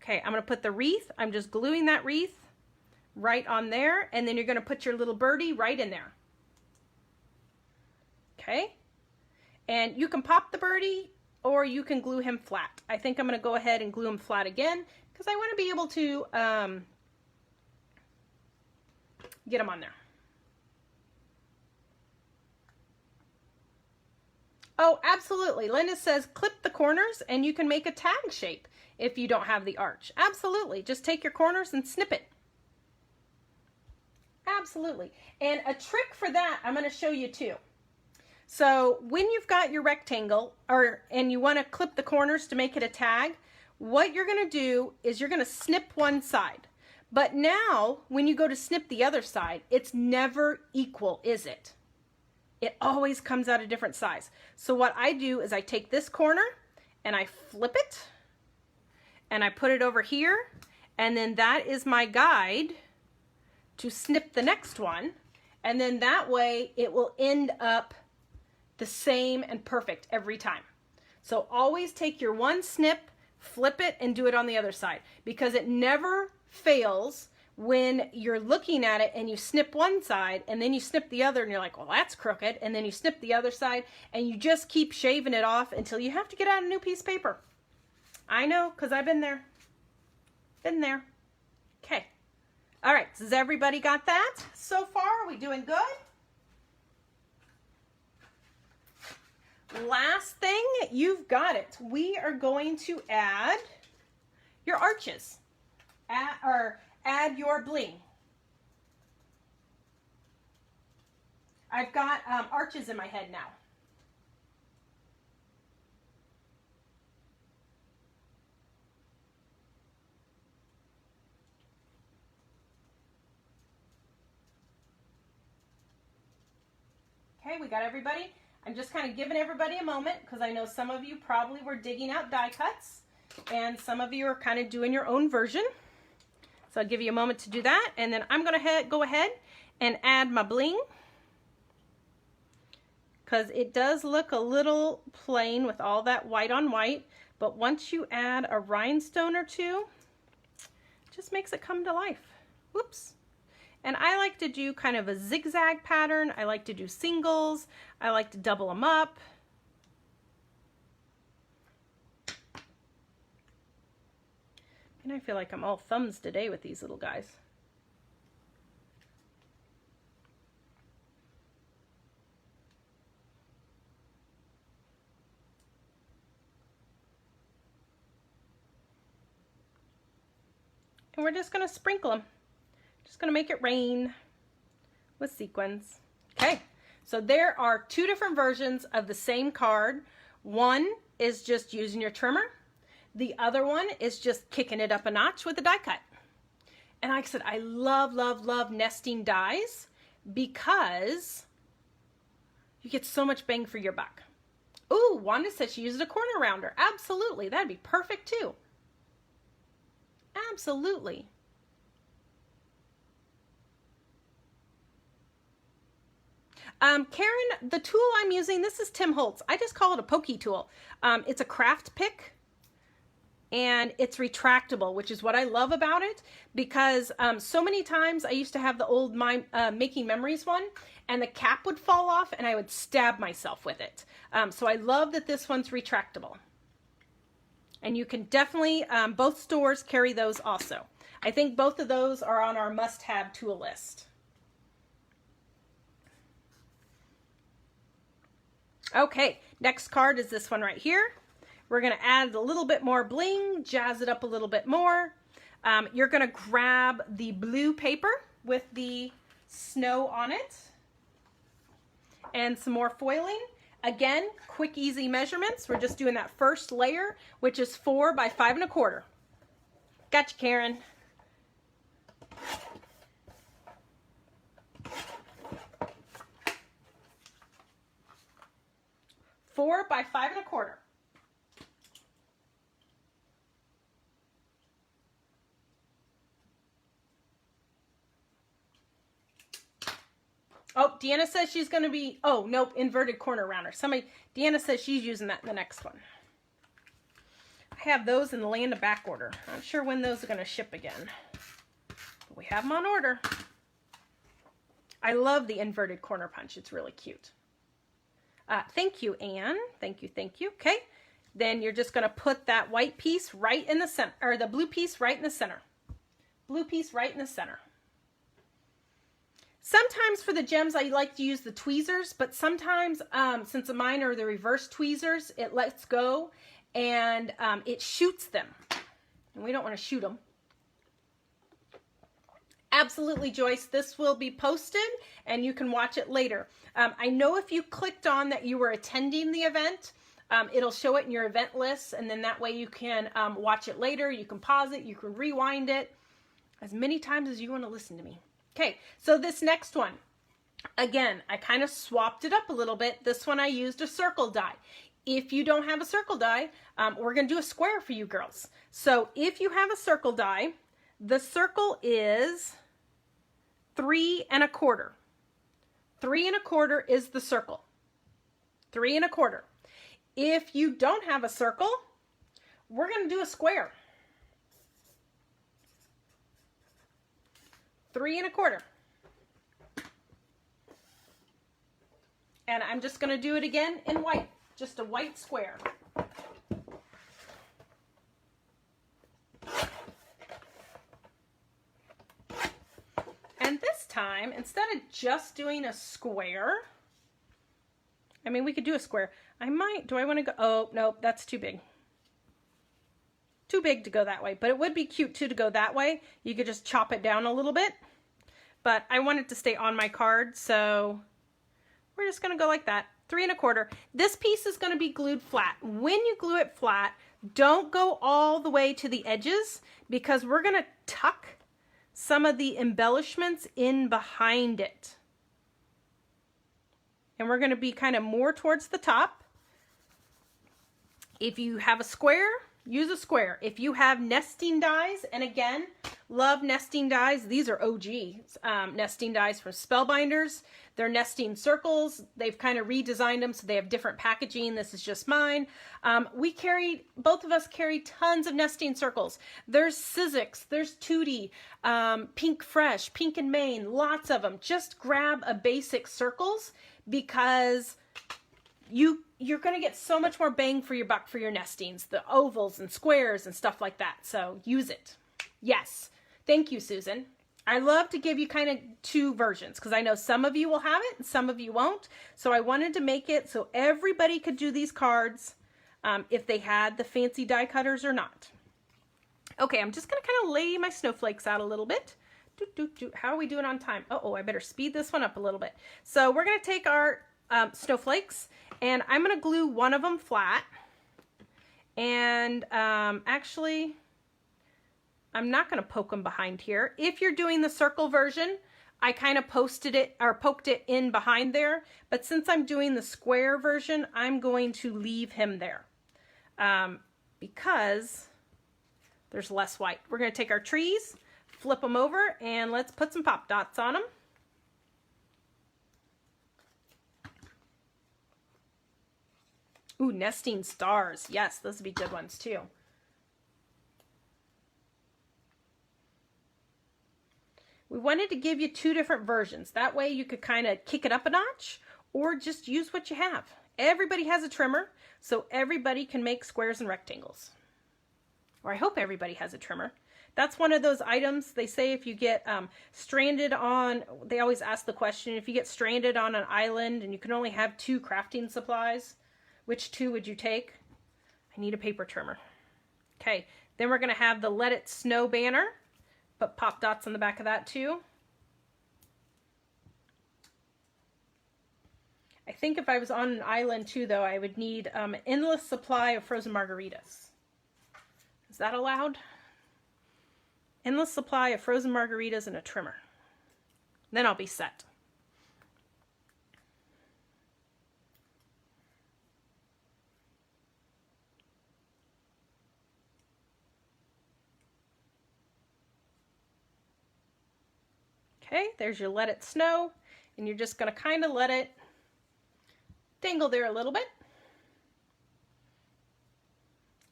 Okay, I'm going to put the wreath. I'm just gluing that wreath right on there, and then you're going to put your little birdie right in there. Okay, and you can pop the birdie or you can glue him flat. I think I'm going to go ahead and glue him flat again because I want to be able to get him on there. Oh, absolutely. Linda says clip the corners and you can make a tag shape if you don't have the arch. Absolutely. Just take your corners and snip it. Absolutely. And a trick for that I'm going to show you too. So when you've got your rectangle and you want to clip the corners to make it a tag, what you're going to do is you're going to snip one side. But now when you go to snip the other side, it's never equal, is it? It always comes out a different size. So what I do is I take this corner and I flip it and I put it over here, and then that is my guide to snip the next one, and then that way it will end up the same and perfect every time. So always take your one snip, flip it, and do it on the other side because it never fails when you're looking at it and you snip one side and then you snip the other and you're like, well, that's crooked, and then you snip the other side and you just keep shaving it off until you have to get out a new piece of paper. I know, because I've been there. Been there. Okay. All right, so has everybody got that so far? Are we doing good? Last thing, you've got it. We are going to add your arches, add your bling. I've got arches in my head now. Okay, we got everybody. I'm just kind of giving everybody a moment because I know some of you probably were digging out die cuts and some of you are kind of doing your own version. So I'll give you a moment to do that, and then I'm going to go ahead and add my bling because it does look a little plain with all that white on white, but once you add a rhinestone or two, it just makes it come to life. Whoops. And I like to do kind of a zigzag pattern. I like to do singles. I like to double them up. And I feel like I'm all thumbs today with these little guys. And we're just going to sprinkle them. Just going to make it rain with sequins. Okay, so there are two different versions of the same card. One is just using your trimmer. The other one is just kicking it up a notch with a die cut. And like I said, I love, love, love nesting dies because you get so much bang for your buck. Ooh, Wanda said she used a corner rounder. Absolutely, that'd be perfect too. Absolutely. Karen, the tool I'm using, this is Tim Holtz. I just call it a pokey tool. It's a craft pick and it's retractable, which is what I love about it because so many times I used to have the old Making Memories one and the cap would fall off and I would stab myself with it. So I love that this one's retractable. And you can definitely, both stores carry those also. I think both of those are on our must-have tool list. Okay, next card is this one right here. We're going to add a little bit more bling, jazz it up a little bit more. You're going to grab the blue paper with the snow on it and some more foiling. Again, quick, easy measurements. We're just doing that first layer, which is 4 by 5 1/4. Gotcha, Karen. Four by 5 1/4. Oh, Deanna says she's going to be, oh, nope, inverted corner rounder. Deanna says she's using that in the next one. I have those in the land of back order. Not sure when those are going to ship again. But we have them on order. I love the inverted corner punch. It's really cute. Thank you, Anne. Thank you, thank you. Okay. Then you're just going to put that white piece right in the center, or the blue piece right in the center. Blue piece right in the center. Sometimes for the gems, I like to use the tweezers, but sometimes, since mine are the reverse tweezers, it lets go and it shoots them. And we don't want to shoot them. Absolutely, Joyce. This will be posted and you can watch it later. I know if you clicked on that you were attending the event, it'll show it in your event list, and then that way you can watch it later. You can pause it. You can rewind it as many times as you want to listen to me. Okay, so this next one, again, I kind of swapped it up a little bit. This one I used a circle die. If you don't have a circle die, we're going to do a square for you girls. So if you have a circle die, the circle is 3 1/4. 3 1/4 is the circle. 3 1/4. If you don't have a circle, we're going to do a square. 3 1/4. And I'm just going to do it again in white, just a white square. And this time, instead of just doing a square, I mean, we could do a square. Do I want to go, oh, no, that's too big. Too big to go that way, but it would be cute too to go that way. You could just chop it down a little bit, but I want it to stay on my card, so we're just going to go like that. 3 1/4. This piece is going to be glued flat. When you glue it flat, don't go all the way to the edges because we're going to tuck some of the embellishments in behind it. And we're going to be kind of more towards the top. If you have a square, use a square. If you have nesting dies, and again, love nesting dies. These are OG nesting dies from Spellbinders. They're nesting circles. They've kind of redesigned them so they have different packaging. This is just mine. Both of us carry tons of nesting circles. There's Sizzix, there's Tootie, Pink Fresh, Pink and Maine, lots of them. Just grab a basic circles because you're going to get so much more bang for your buck for your nestings, the ovals and squares and stuff like that. So use it. Yes. Thank you, Susan. I love to give you kind of two versions because I know some of you will have it and some of you won't. So I wanted to make it so everybody could do these cards if they had the fancy die cutters or not. Okay, I'm just going to kind of lay my snowflakes out a little bit. How are we doing on time? Uh-oh, I better speed this one up a little bit. So we're going to take our snowflakes and I'm going to glue one of them flat. And actually, I'm not going to poke them behind here. If you're doing the circle version, I kind of poked it in behind there. But since I'm doing the square version, I'm going to leave him there because there's less white. We're going to take our trees, flip them over, and let's put some pop dots on them. Ooh, nesting stars. Yes, those would be good ones too. We wanted to give you two different versions. That way you could kind of kick it up a notch or just use what you have. Everybody has a trimmer, so everybody can make squares and rectangles. Or I hope everybody has a trimmer. That's one of those items they say if you get stranded on, they always ask the question, if you get stranded on an island and you can only have 2 crafting supplies, which 2 would you take? I need a paper trimmer. Okay, then we're going to have the Let It Snow banner. Put pop dots on the back of that too. I think if I was on an island too, though, I would need an endless supply of frozen margaritas. Is that allowed? Endless supply of frozen margaritas and a trimmer. Then I'll be set. Okay, there's your Let It Snow, and you're just going to kind of let it dangle there a little bit.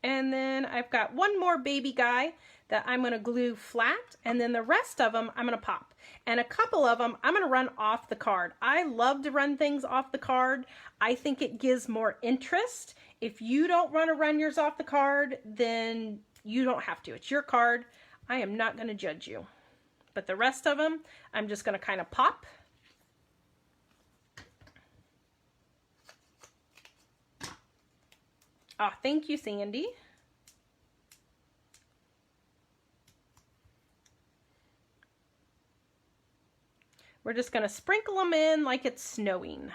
And then I've got one more baby guy that I'm going to glue flat, and then the rest of them I'm going to pop. And a couple of them I'm going to run off the card. I love to run things off the card. I think it gives more interest. If you don't want to run yours off the card, then you don't have to. It's your card. I am not going to judge you. But the rest of them, I'm just going to kind of pop. Ah, thank you, Sandy. We're just going to sprinkle them in like it's snowing.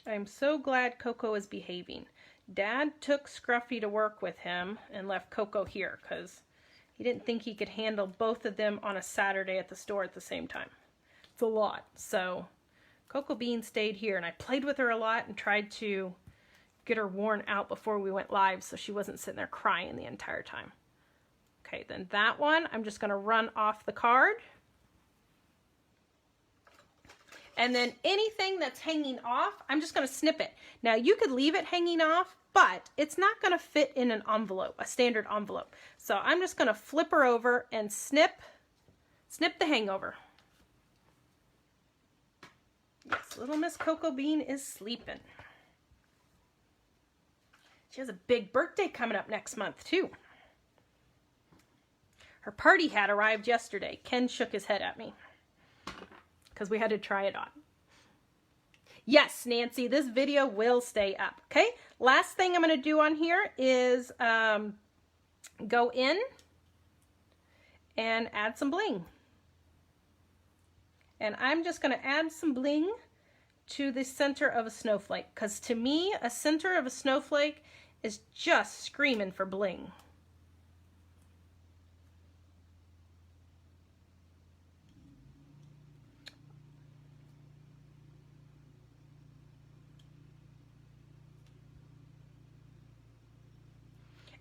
I'm so glad Coco is behaving. Dad took Scruffy to work with him and left Coco here because he didn't think he could handle both of them on a Saturday at the store at the same time. It's a lot. So Coco Bean stayed here, and I played with her a lot and tried to get her worn out before we went live so she wasn't sitting there crying the entire time. Okay, then that one I'm just going to run off the card. And then anything that's hanging off, I'm just going to snip it. Now, you could leave it hanging off, but it's not going to fit in an envelope, a standard envelope. So I'm just going to flip her over and snip the hangover. Yes, little Miss Coco Bean is sleeping. She has a big birthday coming up next month, too. Her party hat arrived yesterday. Ken shook his head at me because we had to try it on. Yes, Nancy, this video will stay up. Okay, last thing I'm going to do on here is go in and add some bling. And I'm just going to add some bling to the center of a snowflake because to me, a center of a snowflake is just screaming for bling.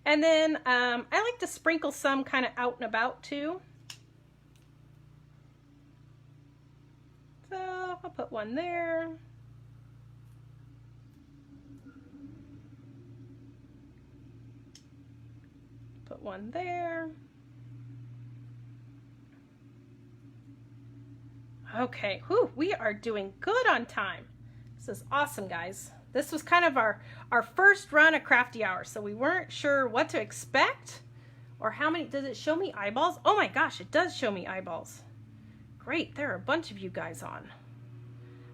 And then I like to sprinkle some kind of out and about too. So I'll put one there. put one there. Okay, whew, we are doing good on time. This is awesome, guys. This was kind of our first run of Crafty Hour, so we weren't sure what to expect or how many. Does it show me eyeballs? Oh my gosh, it does show me eyeballs. Great, there are a bunch of you guys on.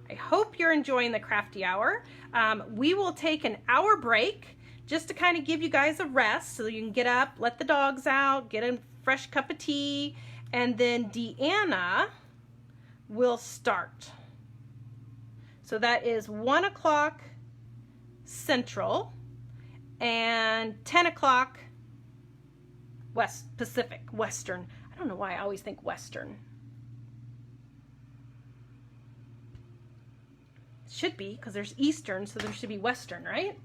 I hope you're enjoying the Crafty Hour. We will take an hour break just to kind of give you guys a rest so you can get up, let the dogs out, get a fresh cup of tea, and then Deanna will start. So that is 1 o'clock Central and 10 o'clock Western. I don't know why I always think Western. Should be, because there's Eastern, so there should be Western, right?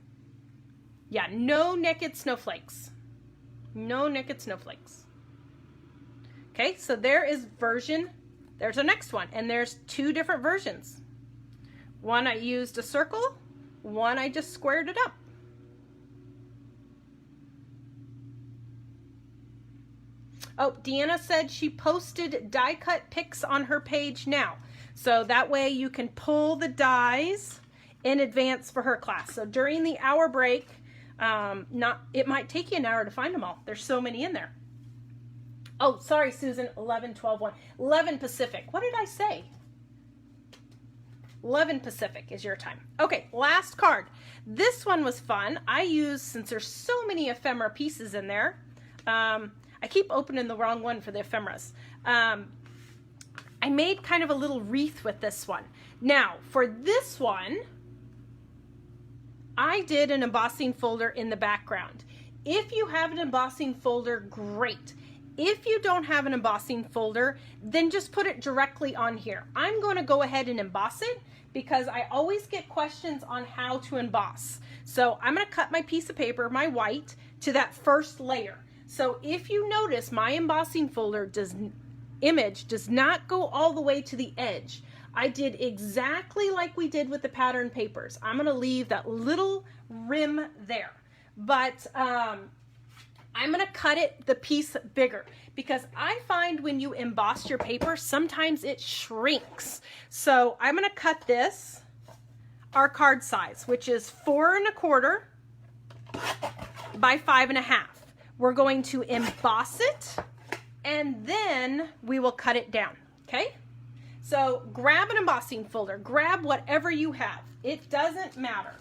Yeah, no naked snowflakes. No naked snowflakes. Okay, so there is version. There's our next one, and there's 2 different versions. One I used a circle, one I just squared it up. Oh, Deanna said she posted die cut pics on her page now. So that way you can pull the dies in advance for her class. So during the hour break, it might take you an hour to find them all. There's so many in there. Oh, sorry, Susan, 11, 12, 1. 11 Pacific. What did I say? 11 Pacific is your time. Okay, last card. This one was fun. I used, since there's so many ephemera pieces in there, I keep opening the wrong one for the ephemeras. I made kind of a little wreath with this one. Now, for this one, I did an embossing folder in the background. If you have an embossing folder, great. If you don't have an embossing folder, then just put it directly on here. I'm going to go ahead and emboss it because I always get questions on how to emboss. So I'm going to cut my piece of paper, my white, to that first layer. So if you notice, my embossing folder image does not go all the way to the edge. I did exactly like we did with the pattern papers. I'm going to leave that little rim there. But I'm going to cut the piece bigger because I find when you emboss your paper, sometimes it shrinks. So I'm going to cut this, our card size, which is 4 1/4 by 5 1/2. We're going to emboss it and then we will cut it down. Okay? So grab an embossing folder, grab whatever you have. It doesn't matter.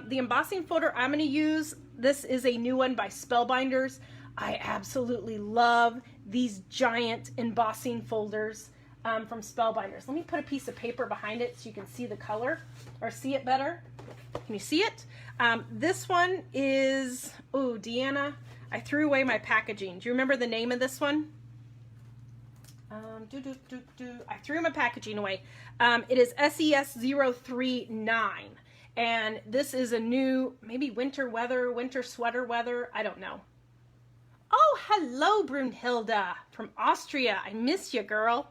The embossing folder I'm going to use, this is a new one by Spellbinders. I absolutely love these giant embossing folders from Spellbinders. Let me put a piece of paper behind it so you can see the color or see it better. Can you see it? This one is, oh, Deanna, I threw away my packaging. Do you remember the name of this one? I threw my packaging away. It is SES039. And this is a new, maybe winter sweater weather. I don't know. Oh, hello, Brunhilde from Austria. I miss you, girl.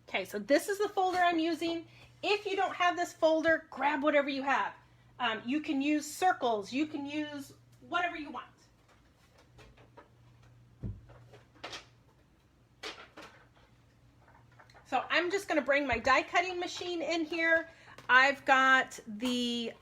Okay, so this is the folder I'm using. If you don't have this folder, grab whatever you have. You can use circles. You can use whatever you want. So I'm just going to bring my die cutting machine in here. I've got the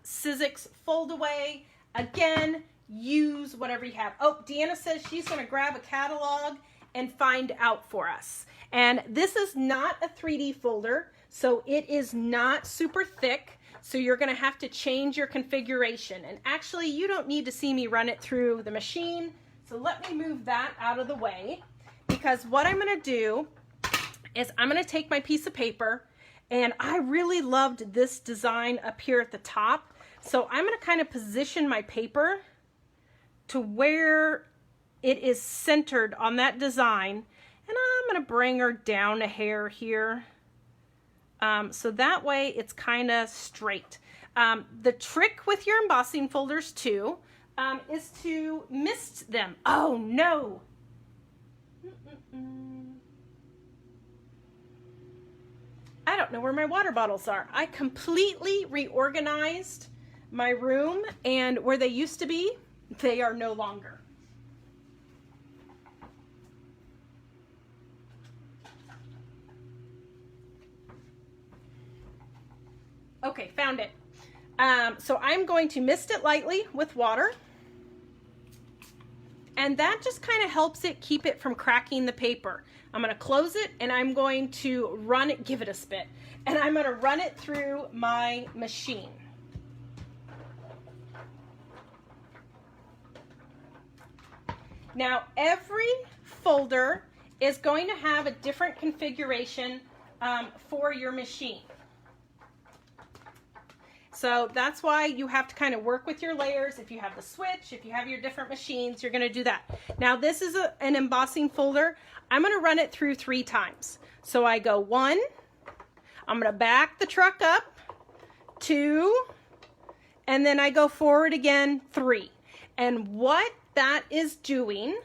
Sizzix fold away. Again, use whatever you have. Oh, Deanna says she's going to grab a catalog and find out for us. And this is not a 3D folder, so it is not super thick. So you're going to have to change your configuration. And actually, you don't need to see me run it through the machine. So let me move that out of the way, because what I'm going to do is I'm going to take my piece of paper, and I really loved this design up here at the top. So I'm going to kind of position my paper to where it is centered on that design. And I'm going to bring her down a hair here. So that way it's kind of straight. The trick with your embossing folders too is to mist them. Oh no! I don't know where my water bottles are. I completely reorganized my room, and where they used to be, they are no longer. found it. So I'm going to mist it lightly with water. And that just kind of helps it keep it from cracking the paper. I'm going to close it and I'm going to run it, give it a spit, and I'm going to run it through my machine. Now every folder is going to have a different configuration for your machine. So that's why you have to kind of work with your layers. If you have the switch, if you have your different machines, you're going to do that. Now this is an embossing folder. I'm going to run it through 3 times. So I go 1, I'm going to back the truck up, 2, and then I go forward again, 3. And what that is doing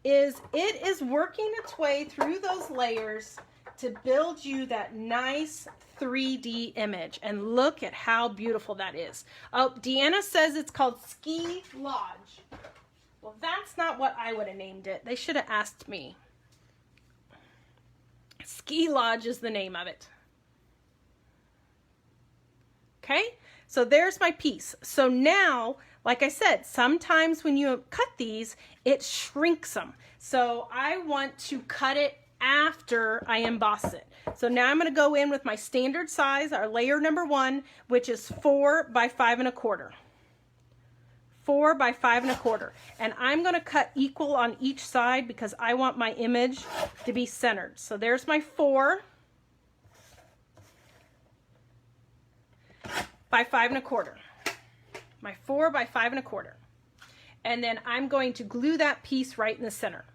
is it is working its way through those layers to build you that nice 3D image. And look at how beautiful that is. Oh, Deanna says it's called Ski Lodge. Well, that's not what I would have named it. They should have asked me. Ski Lodge is the name of it. Okay, so there's my piece. So now, like I said, sometimes when you cut these, it shrinks them. So I want to cut it after I emboss it. So now I'm going to go in with my standard size, our layer number 1, which is 4 by 5 1/4. 4 by 5 1/4. And I'm going to cut equal on each side because I want my image to be centered. So there's my 4 by 5 1/4. My 4 by 5 1/4. And then I'm going to glue that piece right in the center.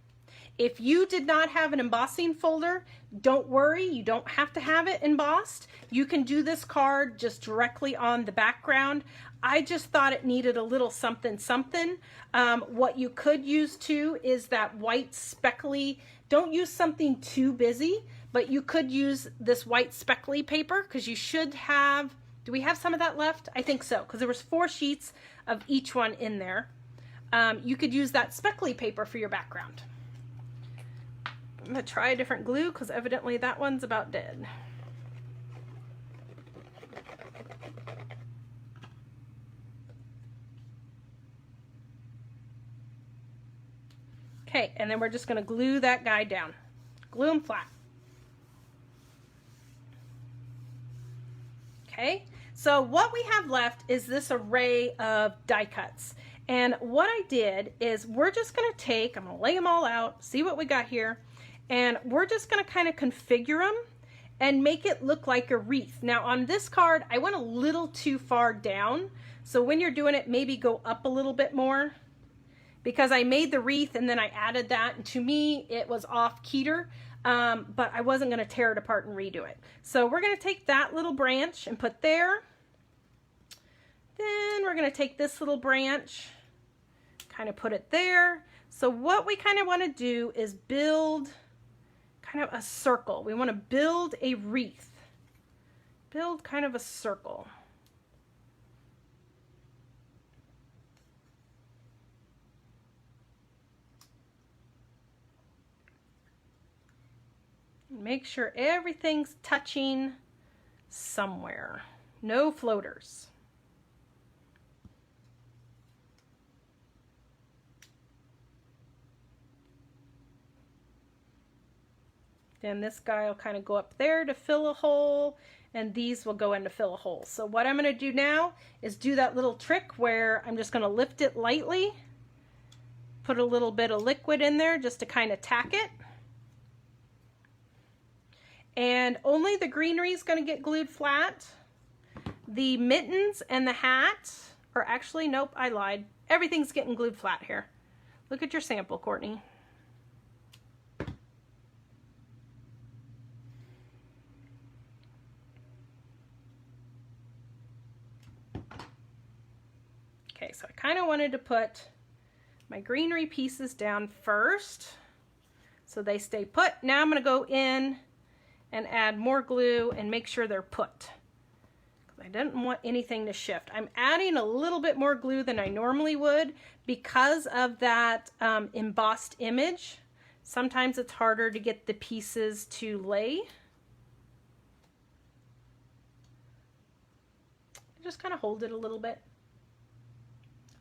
If you did not have an embossing folder, don't worry, you don't have to have it embossed. You can do this card just directly on the background. I just thought it needed a little something something. What you could use too is that white speckly, don't use something too busy, but you could use this white speckly paper because you should have, do we have some of that left? I think so, because there was 4 sheets of each one in there. You could use that speckly paper for your background. I'm going to try a different glue because evidently that one's about dead. Okay, and then we're just going to glue that guy down. Glue him flat. Okay, so what we have left is this array of die cuts. And what I did is we're just going to take, I'm going to lay them all out, see what we got here. And we're just going to kind of configure them and make it look like a wreath. Now on this card, I went a little too far down. So when you're doing it, maybe go up a little bit more because I made the wreath and then I added that. And to me, it was off keter, but I wasn't going to tear it apart and redo it. So we're going to take that little branch and put there. Then we're going to take this little branch, kind of put it there. So what we kind of want to do is build kind of a circle. We want to build a wreath. Build kind of a circle. Make sure everything's touching somewhere. No floaters. Then this guy will kind of go up there to fill a hole, and these will go in to fill a hole. So what I'm going to do now is do that little trick where I'm just going to lift it lightly, put a little bit of liquid in there just to kind of tack it. And only the greenery is going to get glued flat. The mittens and the hat, or actually, nope, I lied. Everything's getting glued flat here. Look at your sample, Kourtney. Okay, so I kind of wanted to put my greenery pieces down first so they stay put. Now I'm going to go in and add more glue and make sure they're put. I didn't want anything to shift. I'm adding a little bit more glue than I normally would because of that embossed image. Sometimes it's harder to get the pieces to lay. just kind of hold it a little bit.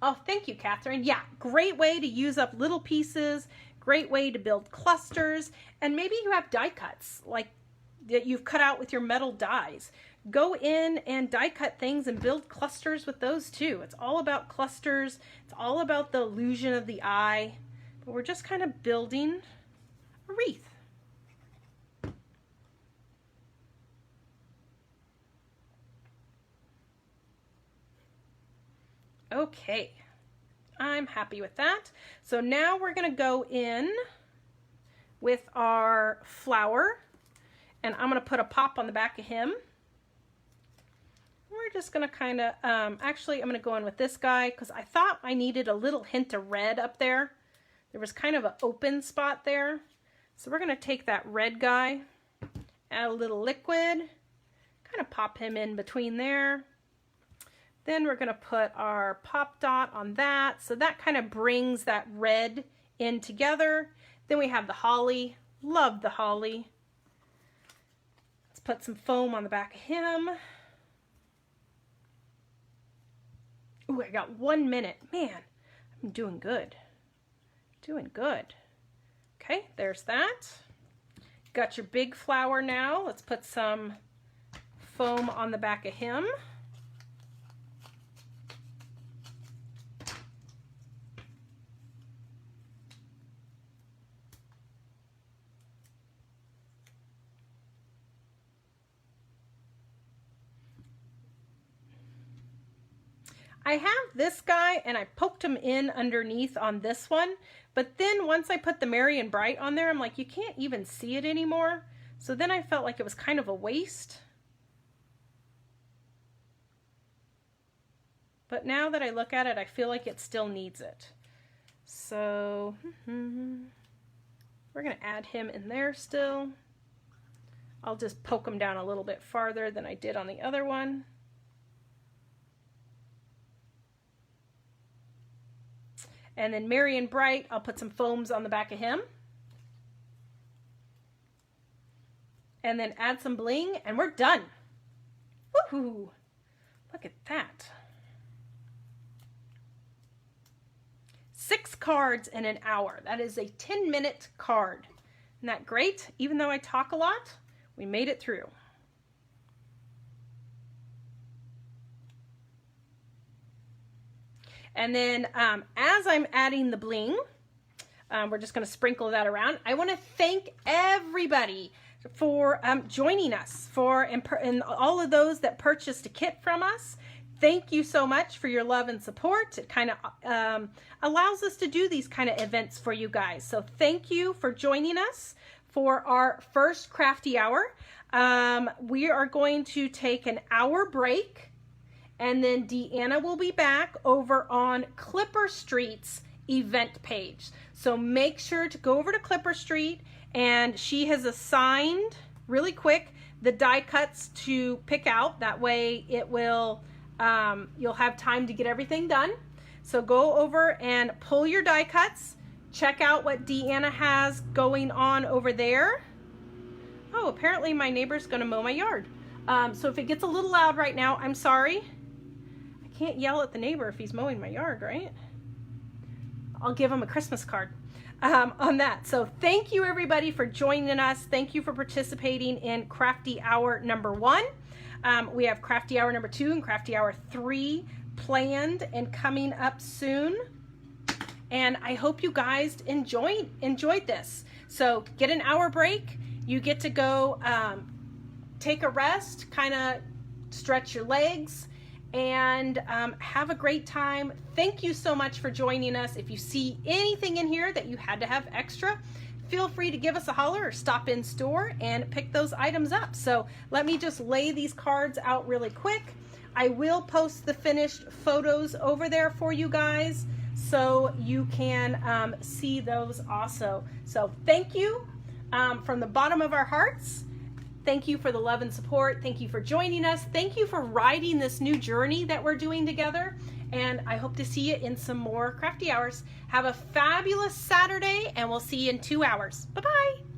Oh, thank you, Catherine. Yeah, great way to use up little pieces, great way to build clusters, and maybe you have die cuts like that you've cut out with your metal dies. Go in and die cut things and build clusters with those too. It's all about clusters. It's all about the illusion of the eye. But we're just kind of building a wreath. Okay, I'm happy with that. So now we're going to go in with our flower, and I'm going to put a pop on the back of him. We're just going to kind of, actually I'm going to go in with this guy because I thought I needed a little hint of red up there. There was kind of an open spot there. So we're going to take that red guy, add a little liquid, kind of pop him in between there. Then we're going to put our pop dot on that. So that kind of brings that red in together. Then we have the holly. Love the holly. Let's put some foam on the back of him. Ooh, I got 1 minute. Man, I'm doing good. Doing good. Okay, there's that. Got your big flower now. Let's put some foam on the back of him. I have this guy and I poked him in underneath on this one, but then once I put the Merry and Bright on there, I'm like, you can't even see it anymore. So then I felt like it was kind of a waste. But now that I look at it, I feel like it still needs it. So we're going to add him in there still. I'll just poke him down a little bit farther than I did on the other one. And then Merry and Bright, I'll put some foams on the back of him. And then add some bling, and we're done. Woohoo! Look at that. 6 cards in an hour. That is a 10-minute card. Isn't that great? Even though I talk a lot, we made it through. And then as I'm adding the bling, we're just going to sprinkle that around. I want to thank everybody for joining us, and all of those that purchased a kit from us. Thank you so much for your love and support. It kind of allows us to do these kind of events for you guys. So thank you for joining us for our first Crafty Hour. We are going to take an hour break. And then Deanna will be back over on Clipper Street's event page. So make sure to go over to Clipper Street, and she has assigned, really quick, the die cuts to pick out. That way it will, you'll have time to get everything done. So go over and pull your die cuts. Check out what Deanna has going on over there. Oh, apparently my neighbor's gonna mow my yard. So if it gets a little loud right now, I'm sorry. Can't yell at the neighbor if he's mowing my yard, right? I'll give him a Christmas card on that. So thank you everybody for joining us. Thank you for participating in Crafty Hour number 1. We have Crafty Hour number 2 and Crafty Hour 3 planned and coming up soon. And I hope you guys enjoyed this. So get an hour break. You get to go take a rest, kind of stretch your legs, and have a great time. Thank you so much for joining us. If you see anything in here that you had to have extra, feel free to give us a holler or stop in store and pick those items up. So let me just lay these cards out really quick. I will post the finished photos over there for you guys so you can see those also. So thank you from the bottom of our hearts. Thank you for the love and support. Thank you for joining us. Thank you for riding this new journey that we're doing together. And I hope to see you in some more Crafty Hours. Have a fabulous Saturday, and we'll see you in 2 hours. Bye-bye.